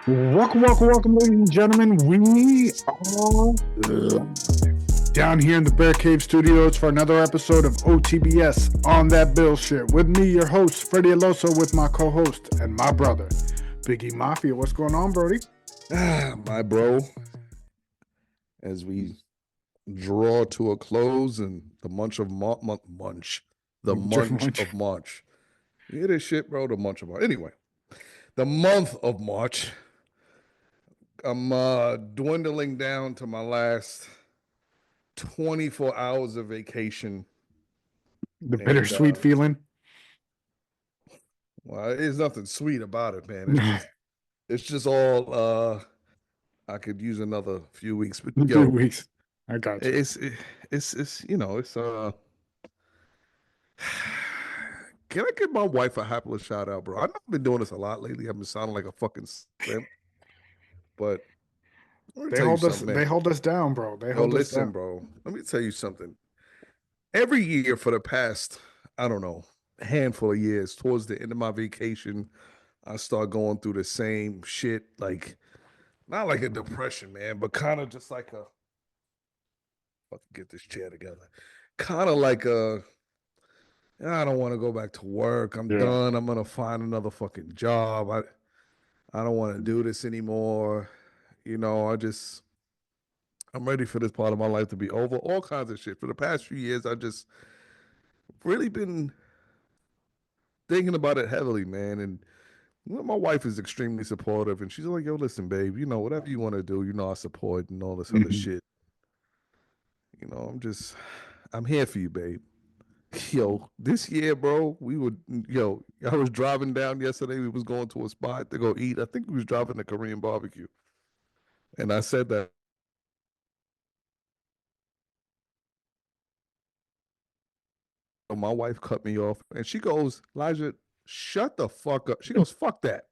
Welcome, ladies and gentlemen. We are down here in the Bear Cave Studios for another episode of OTBS On That BillShit. With me, your host, Freddie Aloso, with my co-host and my brother, Biggie Mafia. What's going on, Brody? My bro, as we draw to a close and the month of March. You hear this shit, bro? The month of March. Anyway, the month of March. I'm dwindling down to my last 24 hours of vacation. The bittersweet feeling. Well, there's nothing sweet about it, man. It's just all I could use another few weeks, but yo, 2 weeks. I got you. It's you know, it's Can I give my wife a hapless shout out, bro? I've been doing this a lot lately. I've been sounding like a fucking simp. But they hold us down, bro. Listen, bro. Let me tell you something. Every year for the past, I don't know, handful of years, towards the end of my vacation, I start going through the same shit, like not like a depression, man, but kind of just like get this chair together. Kind of like I don't want to go back to work. I'm done. I'm gonna find another fucking job. I don't want to do this anymore. You know, I'm ready for this part of my life to be over. All kinds of shit. For the past few years, I just really been thinking about it heavily, man. And my wife is extremely supportive, and she's like, "Yo, listen, babe. You know, whatever you want to do, you know, I support and all this other shit. You know, I'm here for you, babe." Yo, this year, bro, I was driving down yesterday. We was going to a spot to go eat. I think we was driving to Korean barbecue. And I said that my wife cut me off and she goes, "Elijah, shut the fuck up." She goes, "Fuck that.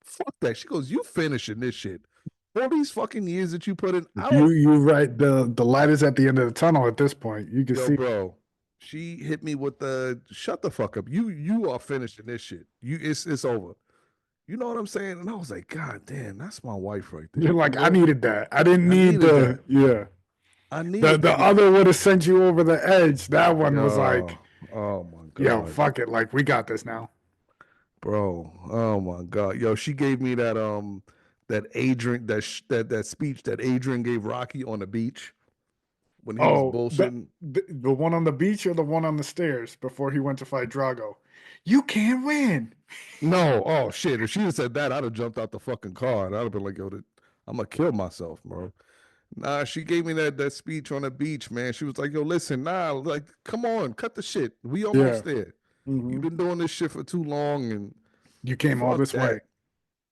Fuck that." She goes, "You finishing this shit. All these fucking years that you put in." You right. The light is at the end of the tunnel at this point. You can see. Bro. She hit me with the shut the fuck up. You are finishing this shit. It's over. You know what I'm saying? And I was like, God damn, that's my wife right there. You're like, I needed that. I didn't need the yeah. I needed the other would have sent you over the edge. That one was like, oh my God. Yo, fuck it. Like, we got this now. Bro, oh my God. Yo, she gave me that that speech that Adrian gave Rocky on the beach when he was bullshitting. The one on the beach or the one on the stairs before he went to fight Drago? You can't win. No, oh shit. If she had said that, I'd have jumped out the fucking car and I'd have been like, yo, I'm gonna kill myself, bro. Nah, she gave me that speech on the beach, man. She was like, yo, listen, like, come on, cut the shit. We almost there. You've been doing this shit for too long and you came all this way.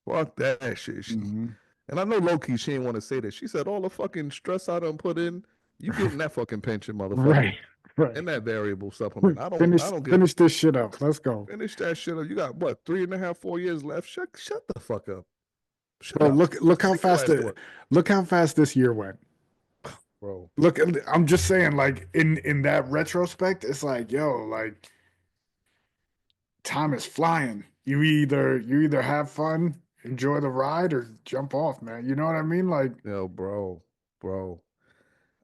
Fuck that shit. And I know low-key she didn't want to say that. She said, all the fucking stress I done put in, you getting that fucking pension, motherfucker. Right. And that variable supplement. I don't finish this shit up. Let's go. Finish that shit up. You got what, 3.5, 4 years left? Shut the fuck up. Bro, look how fast this year went. Bro. Look, I'm just saying, like, in that retrospect, it's like, yo, like, time is flying. You either have fun, enjoy the ride, or jump off, man. You know what I mean? Like, yo, bro.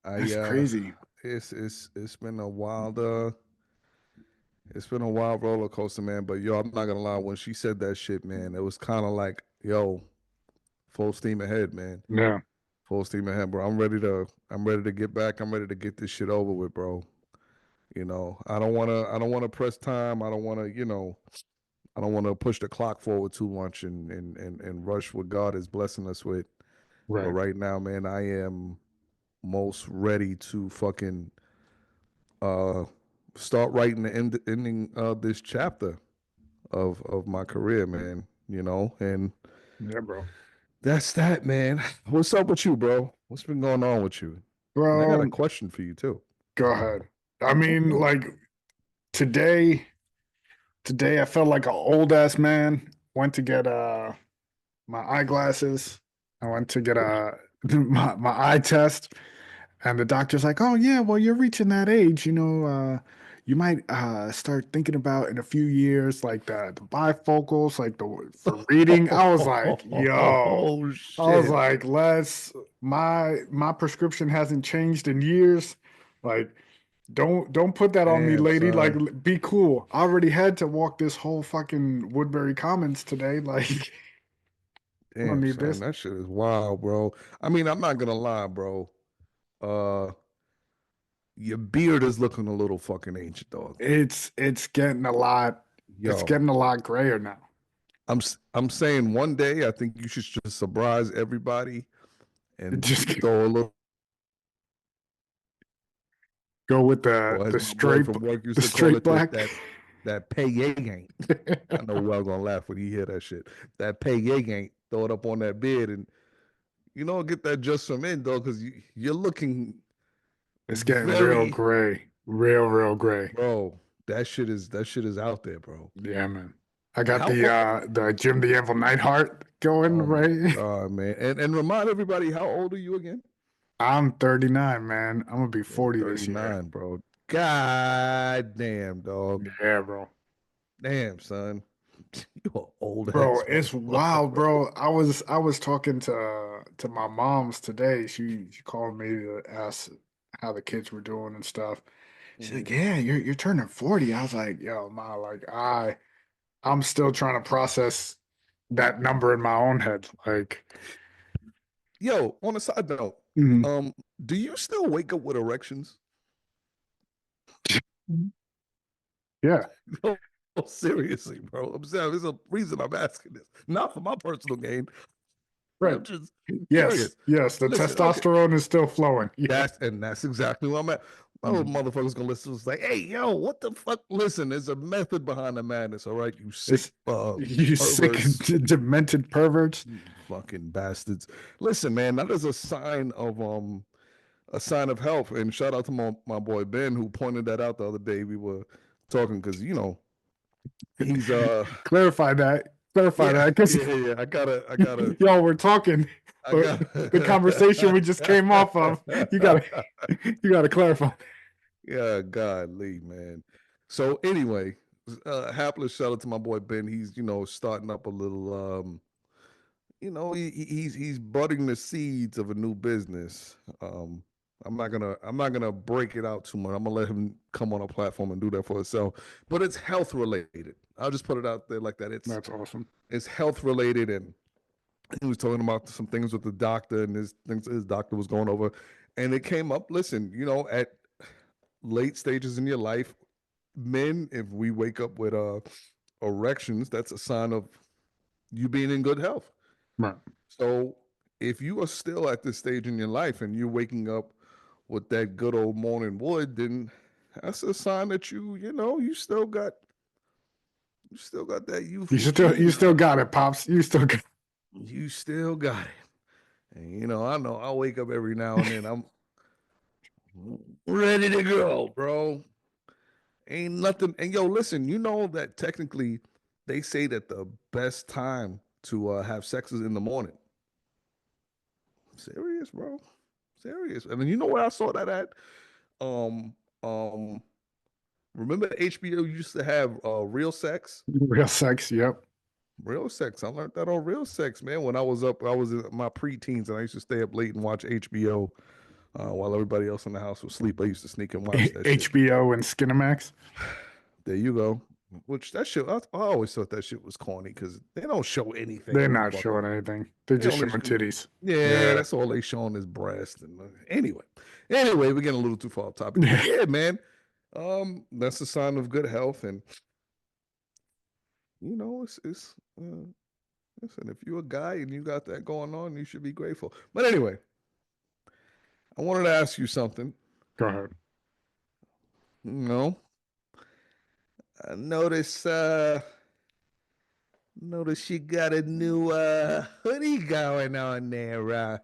That's crazy. It's been a wild roller coaster, man. But yo, I'm not gonna lie, when she said that shit, man, it was kind of like, yo, full steam ahead, man. Yeah. Full steam ahead, bro. I'm ready to get back. I'm ready to get this shit over with, bro. You know, I don't wanna press time. I don't wanna push the clock forward too much and rush what God is blessing us with. Right. But right now, man, I am most ready to fucking start writing the ending of this chapter of my career, man. You know, and yeah, bro. That's that, man. What's up with you, bro? What's been going on with you? Bro, and I got a question for you too. Go ahead. I mean, like today I felt like an old ass man. Went to get my eyeglasses. I went to get my eye test. And the doctor's like, "Oh yeah, well you're reaching that age, you might start thinking about in a few years, like the bifocals, like the for reading. I was like, yo, Oh I was shit. like, let's my prescription hasn't changed in years. Like, don't put that on me, Damn, lady. Like, son. be cool. I already had to walk this whole fucking Woodbury Commons today. Like, I don't Damn, need son. this. That shit is wild, bro. I mean, I'm not gonna lie, bro. Uh, your beard is looking a little fucking ancient, dog. It's getting a lot. It's Yo, getting a lot grayer now. I'm saying one day I think you should just surprise everybody It and just throw a little, go with or as the my boy straight from work used the to call straight it, that black. that that pay yay ain't. I know well gonna laugh when he hear that shit. That pay yay ain't. Throw it up on that beard and get that just from in, though, because you're looking It's getting real very, gray, real gray. bro. That shit is out there, bro. Yeah, man. I got How old? the Jim the Anvil Neidhart going, Oh my right? god, man! And remind everybody, how old are you again? I'm 39, man. I'm gonna be Yeah, 40 this year. 39, bro. God damn, dog. Yeah, bro. Damn, son. You an old Bro, ass it's motherfucker, wild, bro. bro. I was talking to my mom's today. She called me to ask how the kids were doing and stuff. She's like, Mhm. "Yeah, you're turning 40." I was like, "Yo, ma, like I'm still trying to process that number in my own head." Like, Yo, on a side note, mhm. um, do you still wake up with erections? Yeah, No, seriously, bro. I'm saying there's a reason I'm asking this. Not for my personal gain. right. I'm just Yes, curious. yes, the Listen, okay. testosterone is still flowing. Yeah. That's exactly what I'm at. My little Mhm. motherfuckers gonna listen. It's like, hey, yo, what the fuck? Listen, there's a method behind the madness, all right? You sick It's you sick, perverts, demented perverts. you fucking bastards. Listen, man, that is a sign of health. And shout out to my boy Ben who pointed that out the other day. We were talking because he's Clarify that. Clarify yeah, that, because yeah. I gotta y'all were talking, I but got the conversation we just came off of, you gotta you gotta clarify. Yeah, godly, man. So anyway, hapless shout out to my boy Ben. He's, starting up a little he's budding the seeds of a new business. I'm not gonna break it out too much. I'm gonna let him come on a platform and do that for himself. But it's health related. I'll just put it out there like that. It's That's awesome. it's health related, and he was talking about some things with the doctor, and his doctor was going over, and it came up. Listen, at late stages in your life, men, if we wake up with erections, that's a sign of you being in good health. Right. So if you are still at this stage in your life and you're waking up with that good old morning wood, then that's a sign that you still got that youthful You gene. still got it, pops. You still got You still got it. And I know I wake up every now and then. I'm ready to go, bro. Ain't nothing. And yo, listen, you know that technically they say that the best time to have sex is in the morning. Serious, bro. Serious. And then you know where I saw that at? Um, um, remember HBO used to have real sex? real sex. Yep. Real sex. I learned that on real sex, man. When I was in my preteens and I used to stay up late and watch HBO while everybody else in the house was asleep. I used to sneak and watch that shit. HBO and Skinamax. There you go. Which that shit, I always thought that shit was corny because they don't show anything They're on not fucking. showing anything. They're They just only, showing titties. yeah, Yeah. that's all they showing is breast. And anyway, we're getting a little too far off topic, but yeah, man, that's a sign of good health, and it's listen, if you're a guy and you got that going on, you should be grateful. But anyway, I wanted to ask you something. Go ahead. You know, I notice you got a new hoodie going on there.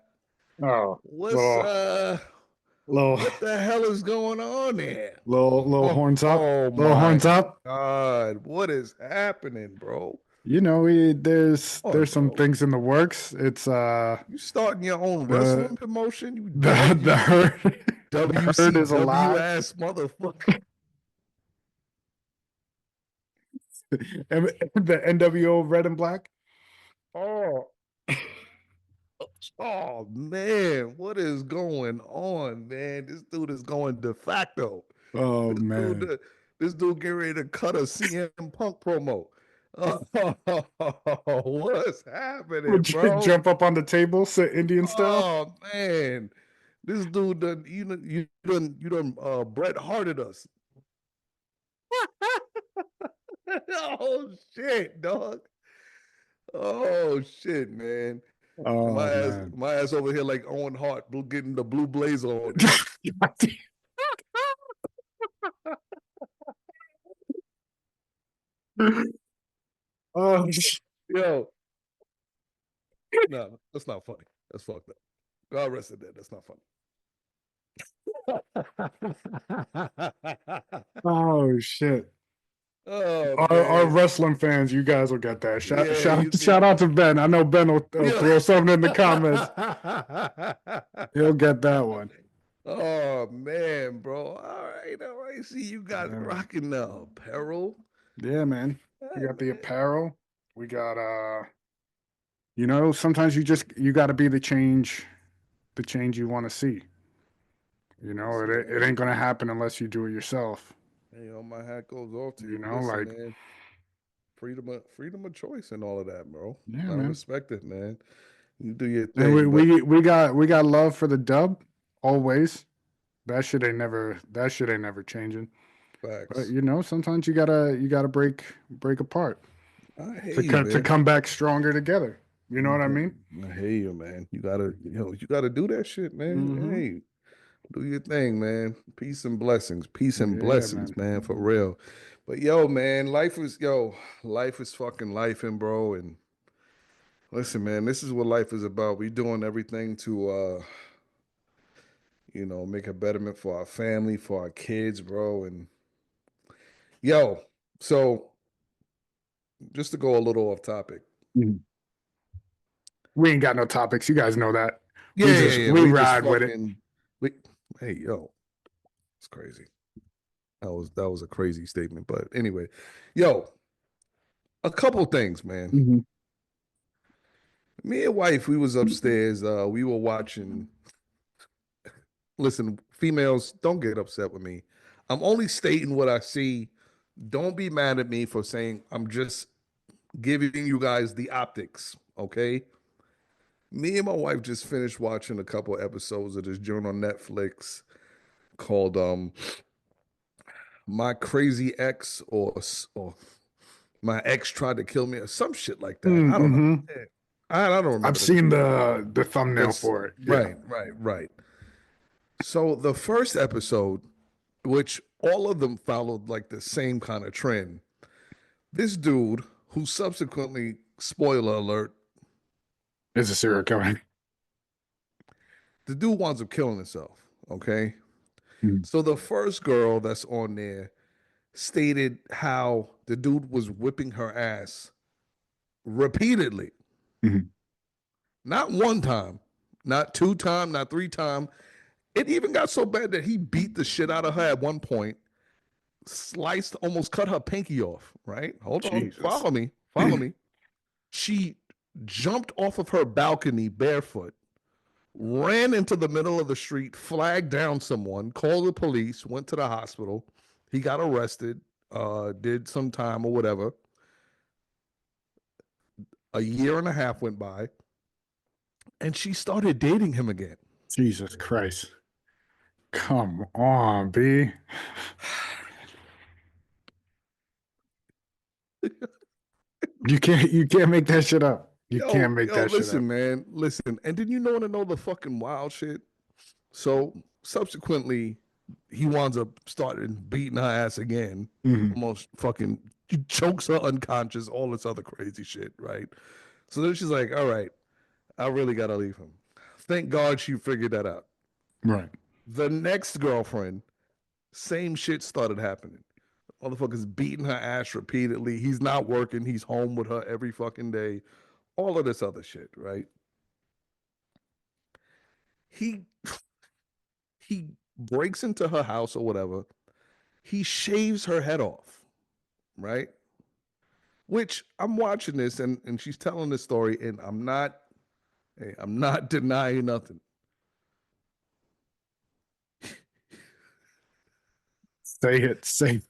Oh, What's little, little, what the hell is going on there? little Oh, horns up. oh Little my horns up. God, what is happening, bro? There's On, some bro. things in the works. It's You starting your own the wrestling promotion, you the dog, you herd the herd is WCW alive. ass motherfucker. The NWO Red and Black. Oh, oh man, what is going on, man? This dude is going de facto. Oh This dude, man. this dude getting ready to cut a CM Punk promo. Oh, what's happening, bro? Jump up on the table, sit Indian style. Oh man, this dude done you done Bret Harted us. Oh shit, dog. Oh shit, man. Oh man. My ass over here like Owen Hart, getting the blue blazer on and shit. Oh, Yo, no, that's not funny. That's fucked up. God rest it dead. That's not funny. oh shit. Oh Our man. wrestling fans, you guys will get that. Yeah, you Shout out to Ben. I know Ben will yeah. throw something in the comments. He'll get that one. Oh man, bro. All right. See, you got Yeah, man. rocking the apparel. Yeah, man. We Hey, got the man. apparel. We got sometimes you got to be the change you want to see. Listen, It man. ain't gonna happen unless you do it yourself. Hey, my hat goes off to you. Listen, Like, man. Freedom of choice and all of that, bro. yeah, I man. respect it, man. You do your And thing, but we got love for the dub always. That shit ain't never changing. But facts. sometimes you gotta break apart I hear you, to man. come back stronger together. You know what I mean? I hear you, man. You gotta do that shit, man. Mm-hmm. Hey, do your thing, man. Peace and Yeah, blessings, man. man, for real. But yo, man, life is fucking life, and bro. And listen, man, this is what life is about. We doing everything to make a betterment for our family, for our kids, bro. And yo, so just to go a little off topic. Mhm. We ain't got no topics. You guys know that. Yeah. We We just ride with it. fucking we, hey, yo, it's crazy. That was a crazy statement. But anyway, yo, a couple things, man. Mm-hmm. Me and wife, we was upstairs. We were watching. Listen, females, don't get upset with me. I'm only stating what I see. Don't be mad at me for saying I'm just giving you guys the optics, okay? Me and my wife just finished watching a couple episodes of this joint on Netflix called My Crazy Ex or My Ex Tried to Kill Me or some shit like that. I don't know. Mm-hmm. Yeah. I don't I've remember the seen name. the thumbnail This for it. Yeah. right. So the first episode, which all of them followed like the same kind of trend, this dude who subsequently, spoiler alert, It's a serial killer. the dude winds up killing himself. Okay. Mm-hmm. So the first girl that's on there stated how the dude was whipping her ass repeatedly. Mm-hmm. Not one time, not two time, not three time. It even got so bad that he beat the shit out of her at one point, sliced, almost cut her pinky off, right? Hold on, Jesus. follow me. She jumped off of her balcony barefoot, ran into the middle of the street, flagged down someone, called the police, went to the hospital. He got arrested, did some time or whatever. A year and a half went by, and she started dating him again. Jesus Christ. Come on, B. You can't make that shit up. You can't make that shit Listen, up. man, listen. And then you want to know the fucking wild shit? So subsequently, he winds up starting beating her ass again. Mm-hmm. Almost fucking chokes her unconscious, all this other crazy shit, right? So then she's like, all right, I really gotta leave him. Thank God she figured that out. Right. The next girlfriend, same shit started happening. Motherfucker's beating her ass repeatedly. He's not working. He's home with her every fucking day. All of this other shit, right? He he breaks into her house or whatever. He shaves her head off, right? Which I'm watching this and she's telling this story, and I'm not denying nothing. Say it. Say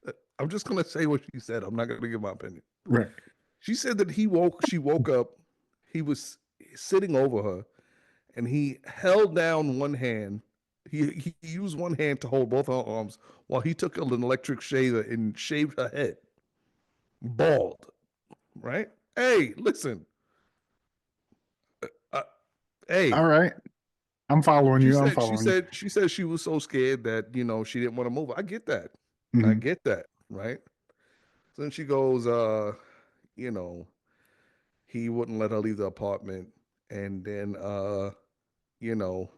it. I'm just gonna say what she said. I'm not gonna give my opinion. Right. She said that she woke up, he was sitting over her, and he held down one hand. He used one hand to hold both her arms while he took an electric shaver and shaved her head. Bald. Right? Hey, listen. Uh, All hey, right. I'm following she you. I'm said she following you. said she said she was so scared that she didn't want to move. I get that. I Hmm. get that, right? So then she goes, you know, he wouldn't let her leave the apartment, and then you know,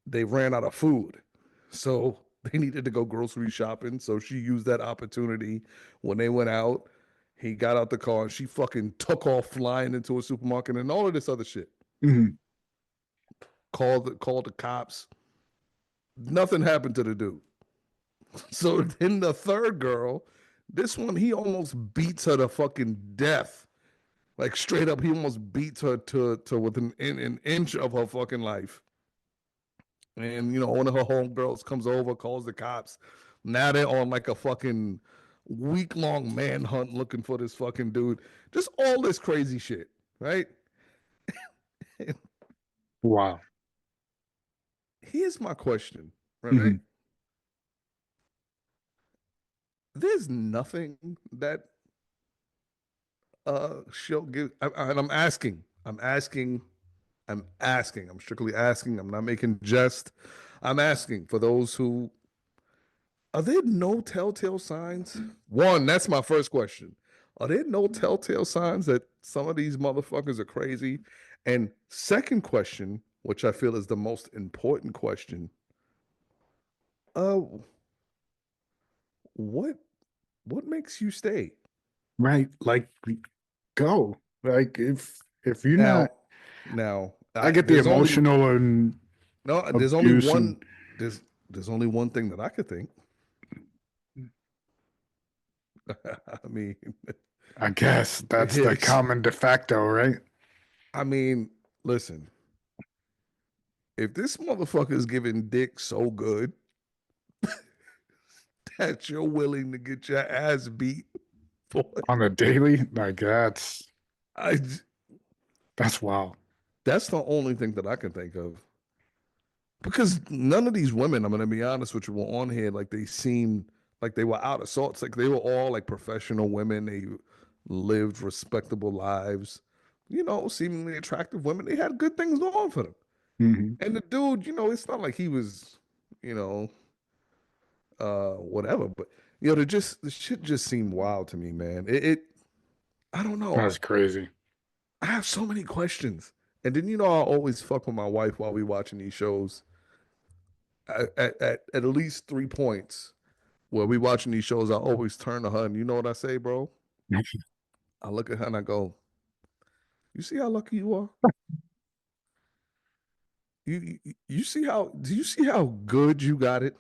they ran out of food. So they needed to go grocery shopping. So she used that opportunity when they went out. He got out the car and she fucking took off flying into a supermarket and all of this other shit. Hmm. Called the cops. Nothing happened to the dude. So then the third girl, this one, he almost beats her to fucking death. Like straight up, he almost beats her to within an inch of her fucking life. And one of her homegirls comes over, calls the cops. Now they're on like a fucking week-long manhunt looking for this fucking dude. Just all this crazy shit, right? Wow. Here's my question, right? Hmm. There's nothing that she'll give, and I'm strictly asking. I'm not making jest. I'm asking for those who are there no telltale signs? One, that's my first question. Are there no telltale signs that some of these motherfuckers are crazy? And second question, which I feel is the most important question, uh, what what makes you stay? Right. Like, go. Like, if you're not, Now, now, I get the there's only emotional and no, abuse and there's only one thing that I could think. I mean, I guess that's the it's common de facto, right? I mean, listen, if this motherfucker is giving dick so good that you're willing to get your ass beat for it, On a daily, like I that's wild. that's the only thing that I can think of. Because none of these women, I'm gonna be honest with you, were on here like they seemed like they were out of sorts. Like they were all like professional women. They lived respectable lives, seemingly attractive women. They had good things going for them. Hmm. And the dude, it's not like he was, you know, whatever. But the shit just seemed wild to me, man. I don't know. That's crazy. I have so many questions. And then I always fuck with my wife while we watching these shows. At least 3 points where we watching these shows, I always turn to her, and you know what I say, bro? I look at her and I go, "You see how lucky you are? You see how? Do you see how good you got it?"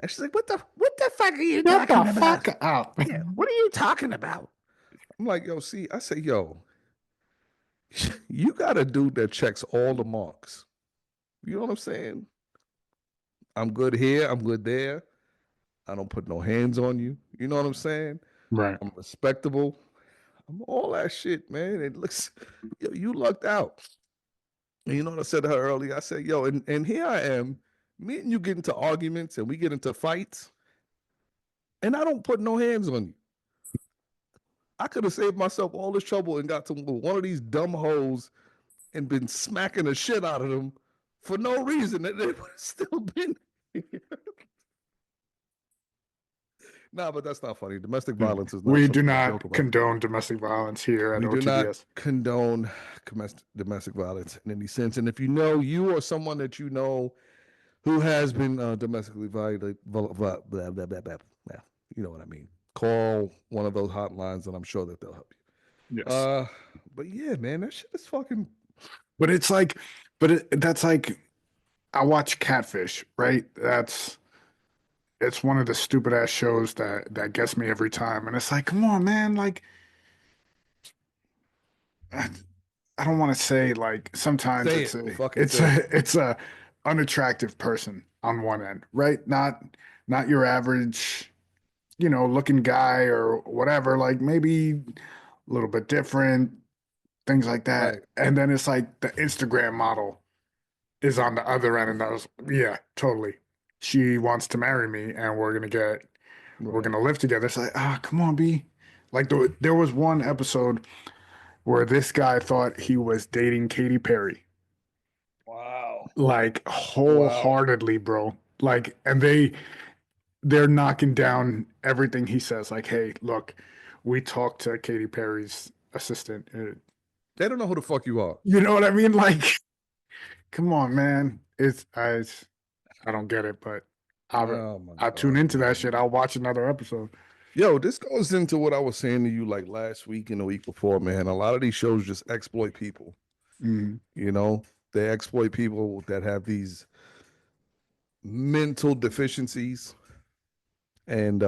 And she's like, "What the fuck are you Get the talking about? fuck out. Yeah, what are you talking about?" I'm like, "Yo, see," I say, "Yo, you got a dude that checks all the marks. You know what I'm saying? I'm good here. I'm good there. I don't put no hands on you. You know what I'm saying? Right. I'm respectable. I'm all that shit, man. It looks, yo, you lucked out." And you know what I said to her earlier? I said, "Yo, and here I am, me and you get into arguments and we get into fights, and I don't put no hands on you. I could have saved myself all this trouble and got to one of these dumb hoes and been smacking the shit out of them for no reason, and they would have still been here." Nah, but that's not funny. Domestic Yeah. violence is not We do something to not joke about. condone domestic violence here at We do not OTBS. condone domestic violence in any sense. And if you know you or someone that you know who has been domestically violated, blah, blah, blah, blah, blah, blah, blah, you know what I mean, call one of those hotlines and I'm sure that they'll help you. Yes. But yeah, man, that shit is fucking. But it's like, that's like, I watch Catfish, right? it's one of the stupid ass shows that gets me every time. And it's like, come on, man. Like, I, I don't want to say like sometimes Say it's it. a Fucking it's say it. a it's a unattractive person on one end, right? Not your average, looking guy or whatever. Like maybe a little bit different, things like that. Right. And then it's like the Instagram model is on the other end, and I was, yeah, totally. She wants to marry me, and we're Right. gonna live together. It's like, come on, B. Like there was one episode where this guy thought he was dating Katy Perry, Wow. like Wow. wholeheartedly, bro. Like, and they're knocking down everything he says. Like, hey, look, we talked to Katy Perry's assistant. They don't know who the fuck you are. You know what I mean? Like, come on, man. I don't get it, but Oh my I tune God, into that man. shit. I'll watch another episode. Yo, this goes into what I was saying to you like last week and the week before, man. A lot of these shows just exploit people. Mm, You know, they exploit people that have these mental deficiencies, and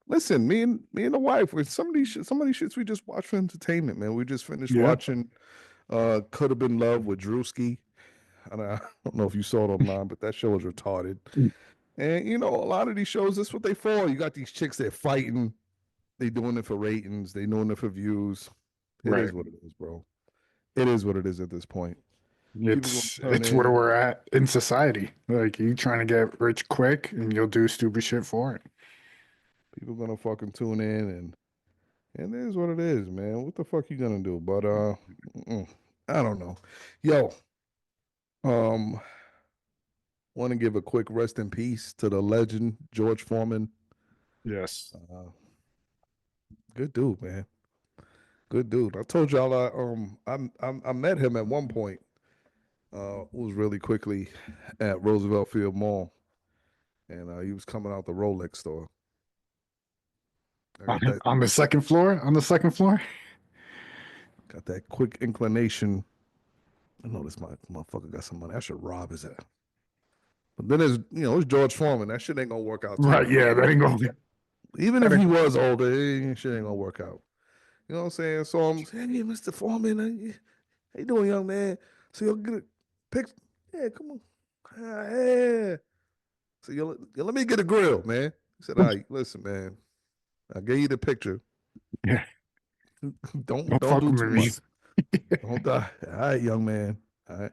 listen, me and the wife, with some of these shits we just watch for entertainment, man. We just finished yeah. watching Could Have Been Love with Drewski. And I don't know if you saw it online, but that show is retarded. Mm, And a lot of these shows, that's what they for. You got these chicks that fighting, they doing it for ratings, they doing it for views. It right. is what it is, bro. It is what it is at this point. People gonna turn It's where in. we're at in society. Like you trying to get rich quick and you'll do stupid shit for it. People gonna fucking tune in, and it is what it is, man. What the fuck you gonna do? But I don't know. Yo, um, want to give a quick rest in peace to the legend George Foreman. Yes. Uh, Good dude, man. Good dude. I told y'all I met him at one point. It was really quickly at Roosevelt Field Mall, and he was coming out the Rolex store. I On, got that on the second floor? On the second floor? got that quick inclination. I know this motherfucker got some money. I should rob his ass. But then it's George Foreman. That shit ain't gonna work out too Right, well. yeah, that ain't gonna Even if that he ain't, was older, shit ain't gonna work out. You know what I'm saying? So I'm saying, hey, Mr. Foreman, how you doing, young man? So you'll get a pic. Yeah, come on. Yeah. So you let me get a grill, man. He said, all right, listen, man. I gave you the picture. yeah, Don't don't don't fuck do with too me. much. Don't die. All right, young man. All right.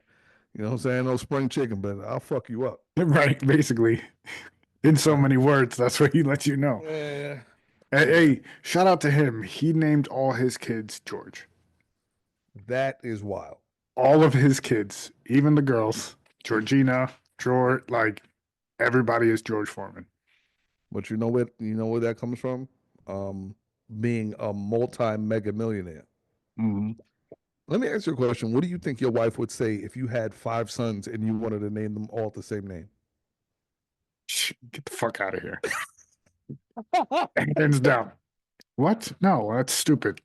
You know what I'm saying? No spring chicken, but I'll fuck you up. Right, basically. In All so right. many words, that's what he lets you know. Yeah. Hey, Yeah. hey, shout out to him. He named all his kids George. That is wild. All of his kids, even the girls, Georgina, George, like everybody is George Foreman. But you know where that comes from? Um, Being a multi mega millionaire. Mhm. Let me ask you a question. What do you think your wife would say if you had five sons and you wanted to name them all the same name? Get the fuck out of here. I Hands down. What? No, that's stupid.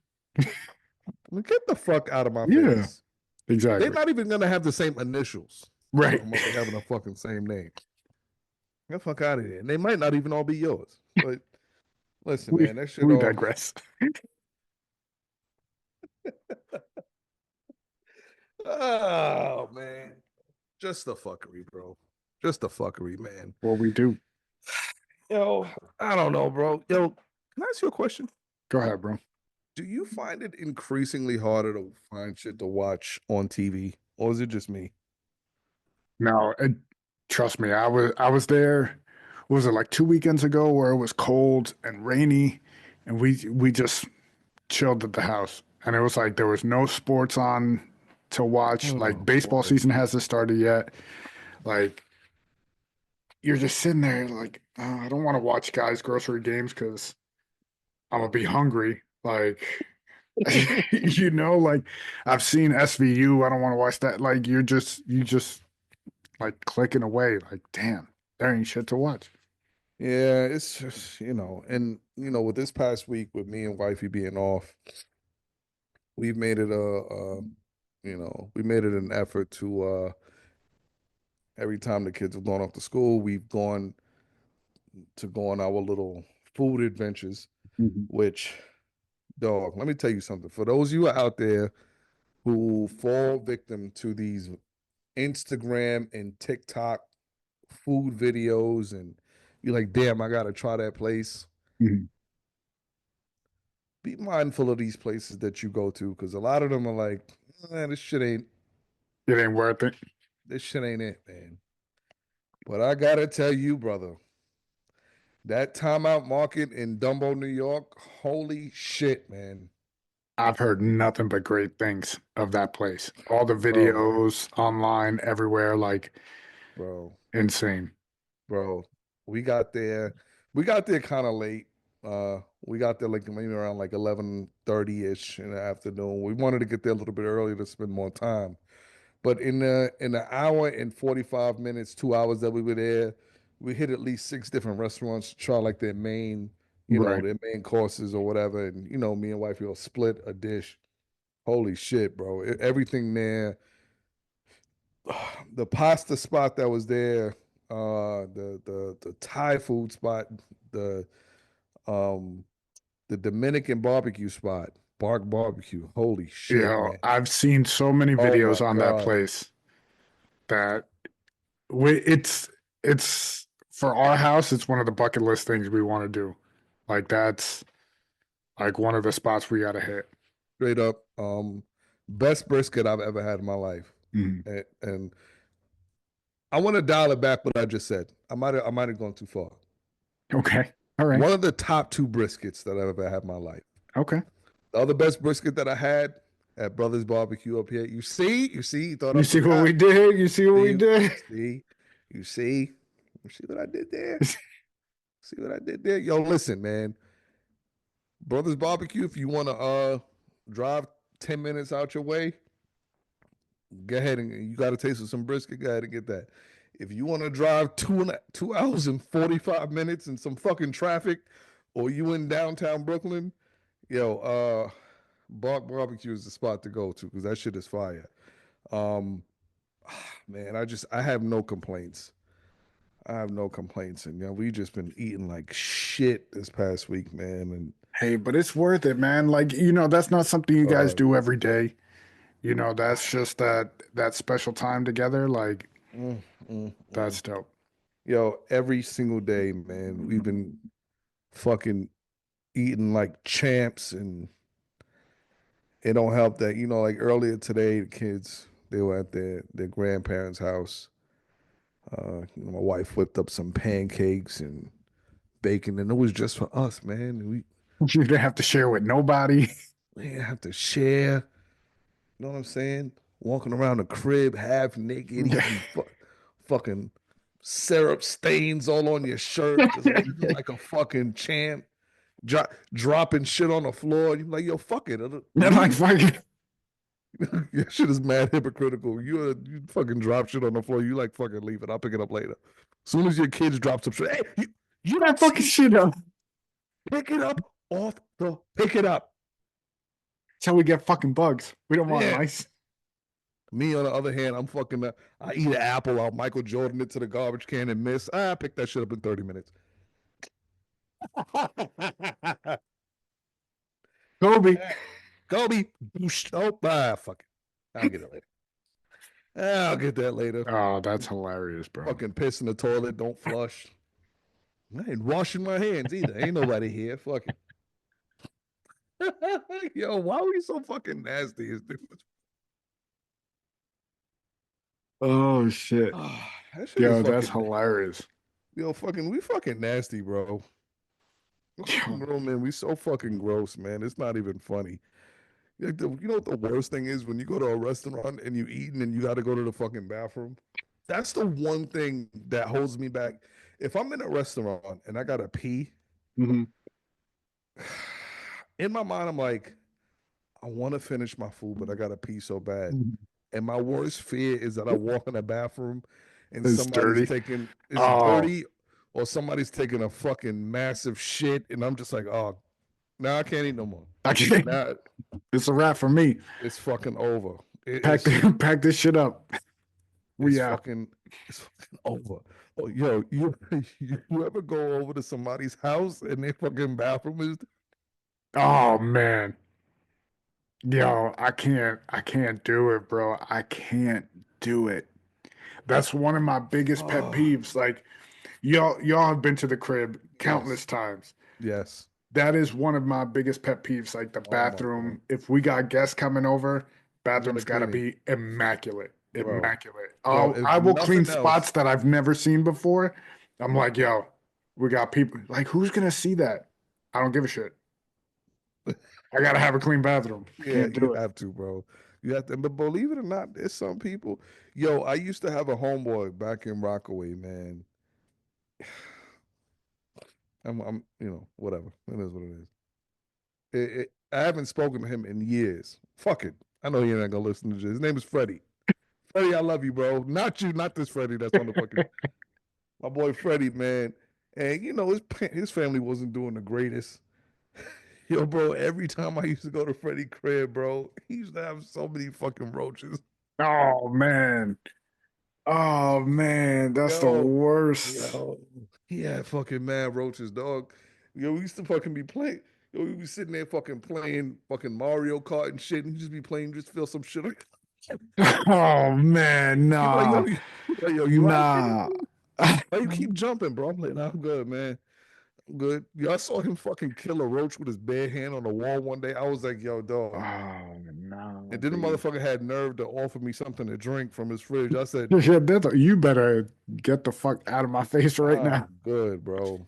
mean, get the fuck out of my Yeah, face. They're exactly. not even gonna have the same initials. Right. Talking about they having a fucking same name. Get the fuck out of here. And they might not even all be yours. But listen, We man, that shit we all. digress. Oh man, just the fuckery, bro. Just the fuckery, man. What we do. Yo, I don't know, bro. Yo, can I ask you a question? Go ahead, bro. Do you find it increasingly harder to find shit to watch on TV, or is it just me? No, trust me, I was there. Was it like 2 weekends ago where it was cold and rainy, and we just chilled at the house, and it was like there was no sports on to watch. Like Oh baseball boy. season hasn't started yet. Like you're just sitting there, like I don't want to watch guys' grocery games because I'm gonna be hungry. Like like I've seen SVU. I don't want to watch that. Like you just like clicking away. Like damn, there ain't shit to watch. Yeah, it's just, and with this past week with me and wifey being off, we've made it we made it an effort to Every time the kids have gone off to school, we've gone to go on our little food adventures, Mhm. which, dog, let me tell you something. For those of you out there who fall victim to these Instagram and TikTok food videos, and you're like, damn, I gotta try that place. Mhm. Be mindful of these places that you go to, because a lot of them are like, this shit ain't It ain't worth it. it, man. But I gotta tell you, brother, that timeout market in Dumbo, New York, holy shit, man. I've heard nothing but great things of that place. All the Bro, videos online, everywhere, like bro, insane. bro. We got there. We got there kind of late. We got there like maybe around like 11:30 ish in the afternoon. We wanted to get there a little bit earlier to spend more time. But in the hour and 45 minutes, 2 hours that we were there, we hit at least six different restaurants to try like their main, Right. their main courses or whatever. And me and wife, will split a dish. Holy shit, bro. Everything there. The pasta spot that was there, the Thai food spot, the um the Dominican barbecue spot, Bark Barbecue. Holy shit, man. I've seen so many Oh my videos on that God. place that it's for our house, it's one of the bucket list things we want to do. Like that's like one of the spots we gotta hit. Straight up. Best brisket I've ever had in my life. Mhm. And I want to dial it back what I just said. I might have gone too far. Okay. All right. One of the top two briskets that I've ever had in my life. Okay. The other best brisket that I had at Brothers Barbecue up here. You thought You I see what forgot. we did? You see what we See, did? see, you see, you see what I did there? See what I did there? Yo, listen, man. Brothers Barbecue, if you want to drive 10 minutes out your way, go ahead and you got to taste of some brisket, go ahead and get that. If you want to drive 2 hours and 45 minutes in some fucking traffic, or you in downtown Brooklyn, yo, Bark Barbecue is the spot to go to because that shit is fire. Um, man, I have no complaints. I have no complaints, and we just been eating like shit this past week, man. And Hey, but it's worth it, man. Like, that's not something you guys uh, do every day. That's just that special time together. Like, mm, mm, mm. that's dope. Yo, every single day, man, we've been fucking eating like champs, and it don't help that like earlier today, the kids they were at their grandparents' house. My wife whipped up some pancakes and bacon, and it was just for us, man. You didn't have to share with nobody. We didn't have to share. You know what I'm saying? Walking around the crib half naked, eating fucking syrup stains all on your shirt, just looking like a fucking champ, dropping shit on the floor. You're like, yo, fuck it, Then like leave. fucking Your shit is mad hypocritical. You fucking drop shit on the floor. You like fucking leave it. I'll pick it up later. As soon as your kids drop some shit, hey, you that don't fucking see, shit up. pick it up pick it up. That's how we get fucking bugs. We don't want Yeah. mice. Me, on the other hand, I'm fucking, I eat an apple, I'll Michael Jordan it to the garbage can and miss. I pick that shit up in 30 minutes. Kobe. Kobe, oh, fuck it. I'll get it later. I'll get that later. Oh, that's hilarious, bro. Fucking piss in the toilet, don't flush. I ain't washing my hands either. Ain't nobody here. Fuck it. Yo, why are we so fucking nasty? Oh shit. That shit is Yo, that's fucking, hilarious. yo, fucking, we fucking nasty, bro. Yo, Bro, man, we so fucking gross, man. It's not even funny. Like you know what the worst thing is when you go to a restaurant and you eat and then you got to go to the fucking bathroom? That's the one thing that holds me back. If I'm in a restaurant and I gotta pee, mhm. in my mind, I'm like, I want to finish my food, but I gotta pee so bad. And my worst fear is that I walk in the bathroom and It's somebody's dirty. taking it's Oh, dirty or somebody's taking a fucking massive shit, and I'm just like, oh, now I can't eat no more. I can't. Now It's a wrap for me. it's fucking over. Pack It's pack this shit up. We out. it's fucking over. Oh, yo, you ever go over to somebody's house and their fucking bathroom is Oh man. Yo, I can't do it, bro. I can't do it. That's one of my biggest pet oh peeves. Like y'all have been to the crib yes, countless times. yes. That is one of my biggest pet peeves. Like the Oh my God. bathroom. If we got guests coming over, You gotta bathroom's got to clean it, be immaculate. bro. Immaculate. Bro, I if I will clean nothing spots else, that I've never seen before. I'm like, yo, we got people. Like, who's gonna see that? I don't give a shit. I gotta have a clean bathroom. I yeah, can't you do it. have to, bro. You have to, but believe it or not, there's some people. Yo, I used to have a homeboy back in Rockaway, man. Whatever. It is what it is. I haven't spoken to him in years. Fuck it. I know you're not gonna listen to this. His name is Freddie. Freddie, I love you, bro. Not you, not this Freddie. That's on the fucking my boy Freddie, man. And his family wasn't doing the greatest. Yo, bro, every time I used to go to Freddie crib, bro, he used to have so many fucking roaches. Oh man. Oh man, that's the Yo, worst. yo, he had fucking mad roaches, dog. Yo, we used to fucking be playing. Yo, we be sitting there fucking playing fucking Mario Kart and shit, and he just be playing, just feel some shit. Oh man, You like, nah. you all right, Freddie? Nah. Why you keep jumping, bro? I'm like, nah, I'm good, man. I'm good. Yo, I saw him fucking kill a roach with his bare hand on the wall one day. I was like, yo, dog. Oh And no, then the B. motherfucker had nerve to offer me something to drink from his fridge. I said, Yeah, you better get the fuck out of my face right now. I'm good, bro.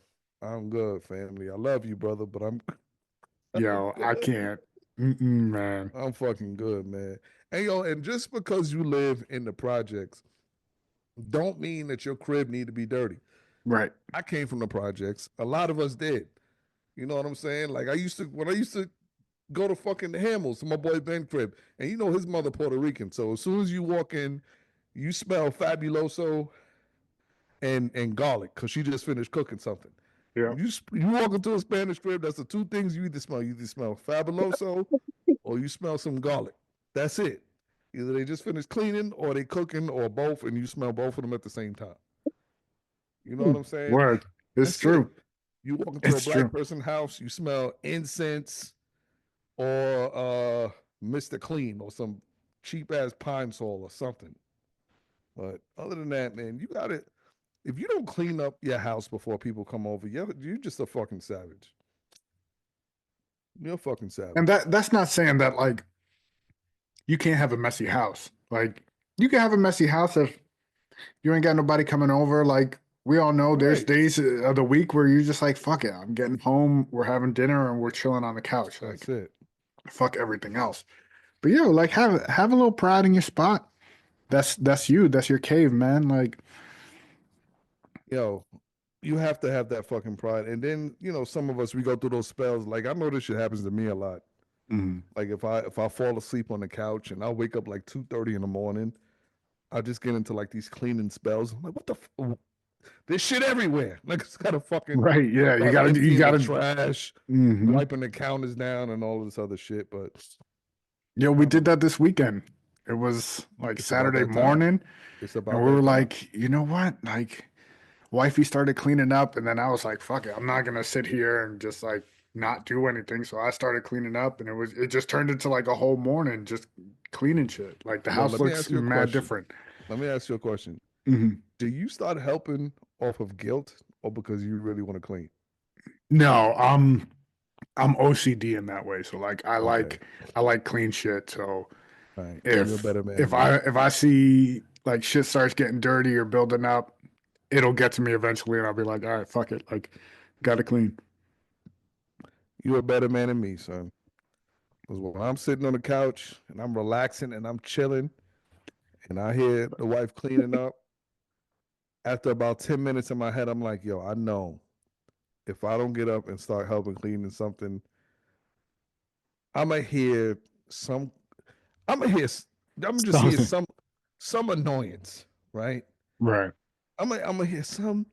I'm good, family. I love you, brother, but I'm Yo, I good. can't. Mm-mm, man. I'm fucking good, man. And yo, and just because you live in the projects, don't mean that your crib need to be dirty. Right. I came from the projects. A lot of us did. You know what I'm saying? Like when I used to go to fucking the Hamels to my boy Ben crib, and his mother Puerto Rican. So as soon as you walk in, you smell fabuloso and garlic because she just finished cooking something. Yeah. You walk into a Spanish crib, that's the two things you either smell. You either smell fabuloso or you smell some garlic. That's it. Either they just finished cleaning or they cooking or both, and you smell both of them at the same time. You know what I'm saying? Word. It's That's it. true. You walk into a It's black true. person house, you smell incense or Mr. Clean or some cheap ass pine sol or something. But other than that, man, you got it. If you don't clean up your house before people come over, you're just a fucking savage. You're a fucking And savage. that's not saying that like you can't have a messy house. Like you can have a messy house if you ain't got nobody coming over. Like we all know there's Right. days of the week where you're just like, fuck it, I'm getting home, we're having dinner and we're chilling on the couch. That's Like it. fuck everything else. But yo, like have a little pride in your spot. That's you. That's your cave, man. Like, Yo, you have to have that fucking pride. And then, some of us we go through those spells. Like I know this shit happens to me a lot. mm, Like if I fall asleep on the couch and I wake up like 2:30 in the morning, I just get into like these cleaning spells. I'm like, what the there's shit everywhere. Like it's gotta fucking right, yeah, start you emptying the gotta trash, hmm. wiping the counters down and all this other shit. But Yo, we I don't did know. that this weekend. It was like It's about Saturday that time. morning, It's and about we were that time. like, you know what? Like, wifey started cleaning up, and then I was like, fuck it, I'm not gonna sit here and just like not do anything. So I started cleaning up, and it just turned into like a whole morning just cleaning shit. Like the Yo, house let me looks ask you a mad question. different. Let me ask you a question. Hmm. Do you start helping off of guilt or because you really want to clean? No, I'm OCD in that way. So like Okay. I like clean shit. So All right. You're a if better man than me. if I see like shit starts getting dirty or building up, it'll get to me eventually, and I'll be like, all right, fuck it, like, gotta clean. You're a better man than me, son. Because when I'm sitting on the couch and I'm relaxing and I'm chilling and I hear the wife cleaning up, after about 10 minutes in my head, I'm like, yo, I know if I don't get up and start helping cleaning something, I'm gonna hear some, I'm gonna hear, I'm just hear Something. some annoyance, right? Right. I'm gonna hear some.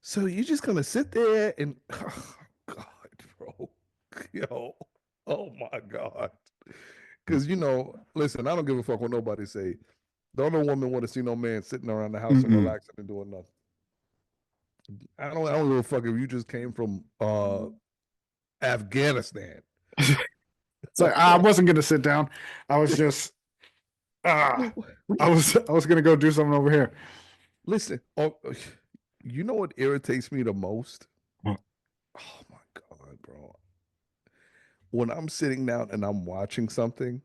So you're just gonna sit there and, oh, God, bro, yo, oh my God. Because listen, I don't give a fuck what nobody say. Don't no woman want to see no man sitting around the house and Mm-mm. relaxing and doing nothing. I don't give a fuck if you just came from Afghanistan. It's like I wasn't gonna sit down. I was just ah, I was gonna go do something over here. Listen, you know what irritates me the most? Mm-hmm. Oh my God, bro. When I'm sitting down and I'm watching something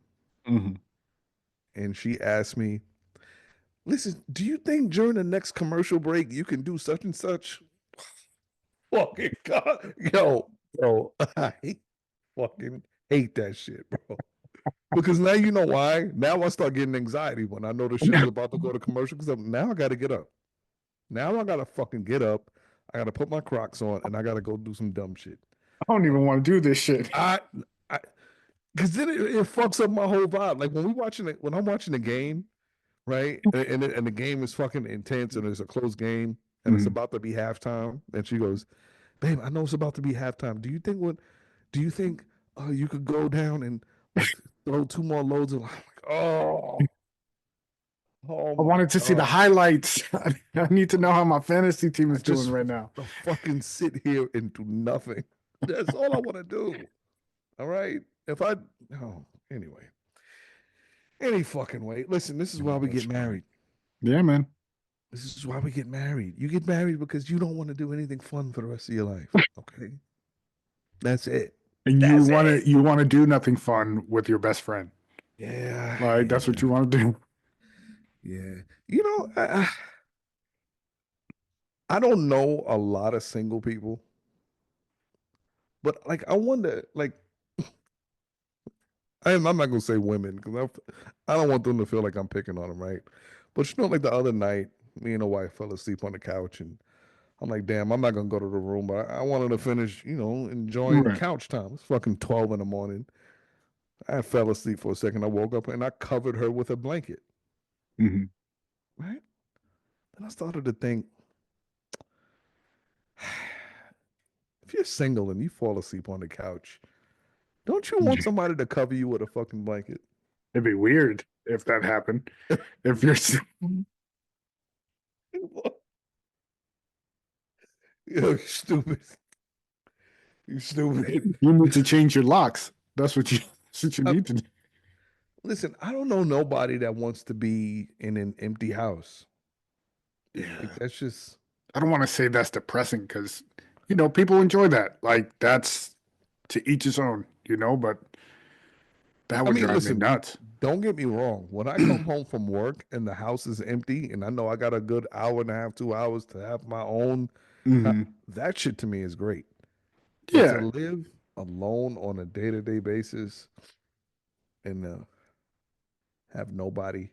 and she asks me, listen, do you think during the next commercial break you can do such and such? Fucking God. Yo, bro, I fucking hate that shit, bro. Because now you know why. Now I start getting anxiety when I know the shit is about to go to commercial because now I got to get up. Now I got to fucking get up. I got to put my Crocs on and I got to go do some dumb shit. I don't And even want to do this shit. I because then it fucks up my whole vibe. Like when I'm watching the game, right, and the game is fucking intense and it's a close game and it's Mhm. about to be halftime, and she goes, "Babe, I know it's about to be halftime. Do you think you could go down and like throw two more loads of?" I'm like, oh I my wanted to see the God. highlights. I need to know how my fantasy team I is doing just right now. want to fucking sit here and do nothing. That's all I want to do. All right. If I, oh, anyway, any fucking way. Listen, this is why we That's get funny. married. Yeah, man. This is why we get married. You get married because you don't want to do anything fun for the rest of your life. Okay. That's it. And you That's want it. to you want to do nothing fun with your best friend. Yeah. Like that's what Yeah. you want to do. Yeah. You know, I don't know a lot of single people, but like, I wonder, like, I'm not gonna say women because I don't want them to feel like I'm picking on them, right? But you know, like the other night, me and the wife fell asleep on the couch, and I'm like, damn, I'm not gonna go to the room, but I wanted to finish, enjoying Right. couch time. It's fucking 12 in the morning. I fell asleep for a second. I woke up and I covered her with a blanket, Hmm. right? And I started to think, if you're single and you fall asleep on the couch, don't you want somebody to cover you with a fucking blanket? It'd be weird if that happened. If you're You're stupid. You stupid. you need to change your locks. That's what you Uh, need to do. Listen, I don't know nobody that wants to be in an empty house. Like Yeah. that's just, I don't want to say that's depressing because people enjoy that. Like that's to each his own, but that I would mean, drive me listen, nuts. don't get me wrong. When I come home from work and the house is empty and I know I got a good hour and a half, 2 hours to have my own time, Hmm. that shit to me is great. But to Yeah. live alone on a day-to-day basis and have nobody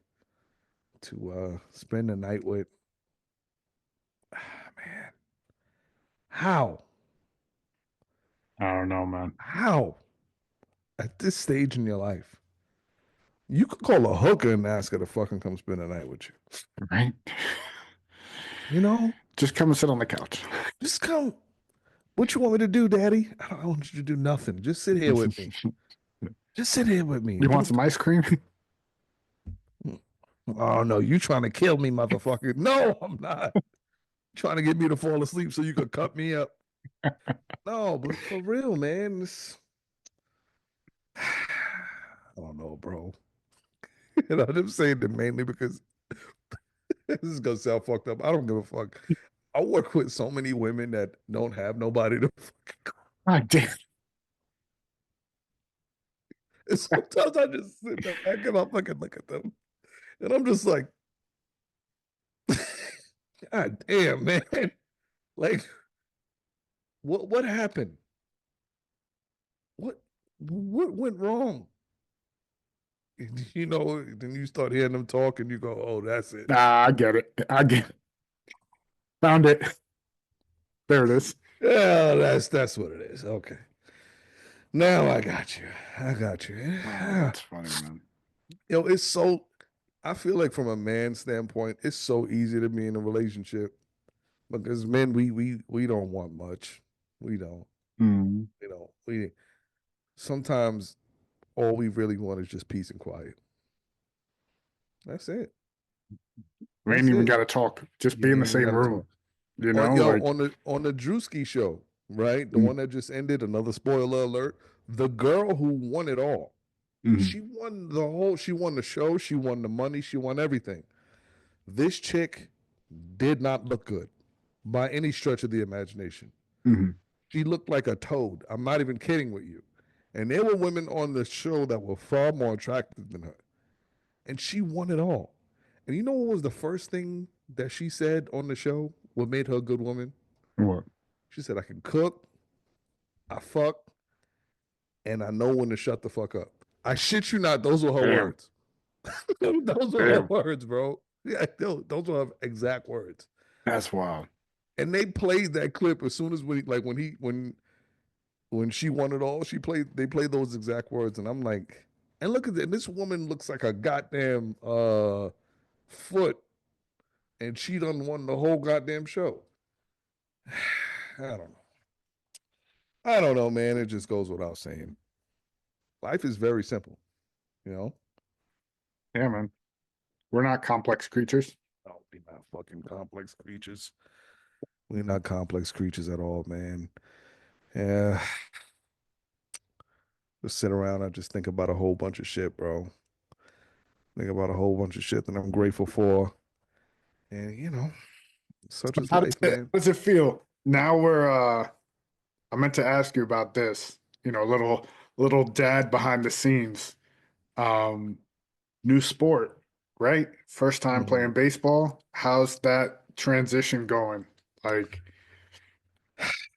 to spend the night with, man, how? I don't know, man. How? At this stage in your life, you could call a hooker and ask her to fucking come spend the night with you. Right? You know, Just come and sit on the couch. just come. What you want me to do, Daddy? I don't want you to do nothing. Just sit here with me. Just sit here with me. You want Don't. some ice cream? Oh no, you trying to kill me, motherfucker? No, I'm not. Trying to get me to fall asleep so you could cut me up. No, but for real, man. I don't know, bro. And I'm saying that mainly because this is gonna sound fucked up. I don't give a fuck. I work with so many women that don't have nobody to fucking call. God damn. And sometimes I just sit back and I fucking look at them. And I'm just like, God damn, man. Like, what happened? What what went wrong? Then you start hearing them talk and you go, oh, that's it. Nah, I get it. I get it. Found it. There it is. Yeah, that's what it is. Okay. Now I got you. I got you. Oh, that's funny, man. It's so I feel like from a man's standpoint, it's so easy to be in a relationship because men, we don't want much. We don't. Mm. We sometimes all we really want is just peace and quiet. That's it. We ain't That's even it. got to talk. Just be You in the ain't even same got to room. talk. You On know, yo like on the Drewski show, right? The mm, one that just ended. Another spoiler alert. The girl who won it all. mhm, She won the whole. She won the show. She won the money. She won everything. This chick did not look good by any stretch of the imagination. mhm, She looked like a toad. I'm not even kidding with you. And there were women on the show that were far more attractive than her. And she won it all. And you know what was the first thing that she said on the show? What made her a good woman? what? She said, I can cook, I fuck, and I know when to shut the fuck up. I shit you not, those were her Damn, words. Those were her damn, words, bro. Yeah, those were her exact words. that's wild. And they played that clip as soon as when she won it all, they played those exact words, and I'm like, and look at that. This woman looks like a goddamn foot, and she done won the whole goddamn show. I don't know. I don't know, man. It just goes without saying. Life is very simple, you know. Yeah, man. We're not complex creatures. Oh, we not fucking complex creatures. We're not complex creatures at all, man. Yeah, just sit around. I just think about a whole bunch of shit, bro. Think about a whole bunch of shit that I'm grateful for, and such is life, How man. does it feel? Now we're I meant to ask you about this, little dad behind the scenes. Um, New sport, right? First time Mhm. playing baseball. How's that transition going? Like,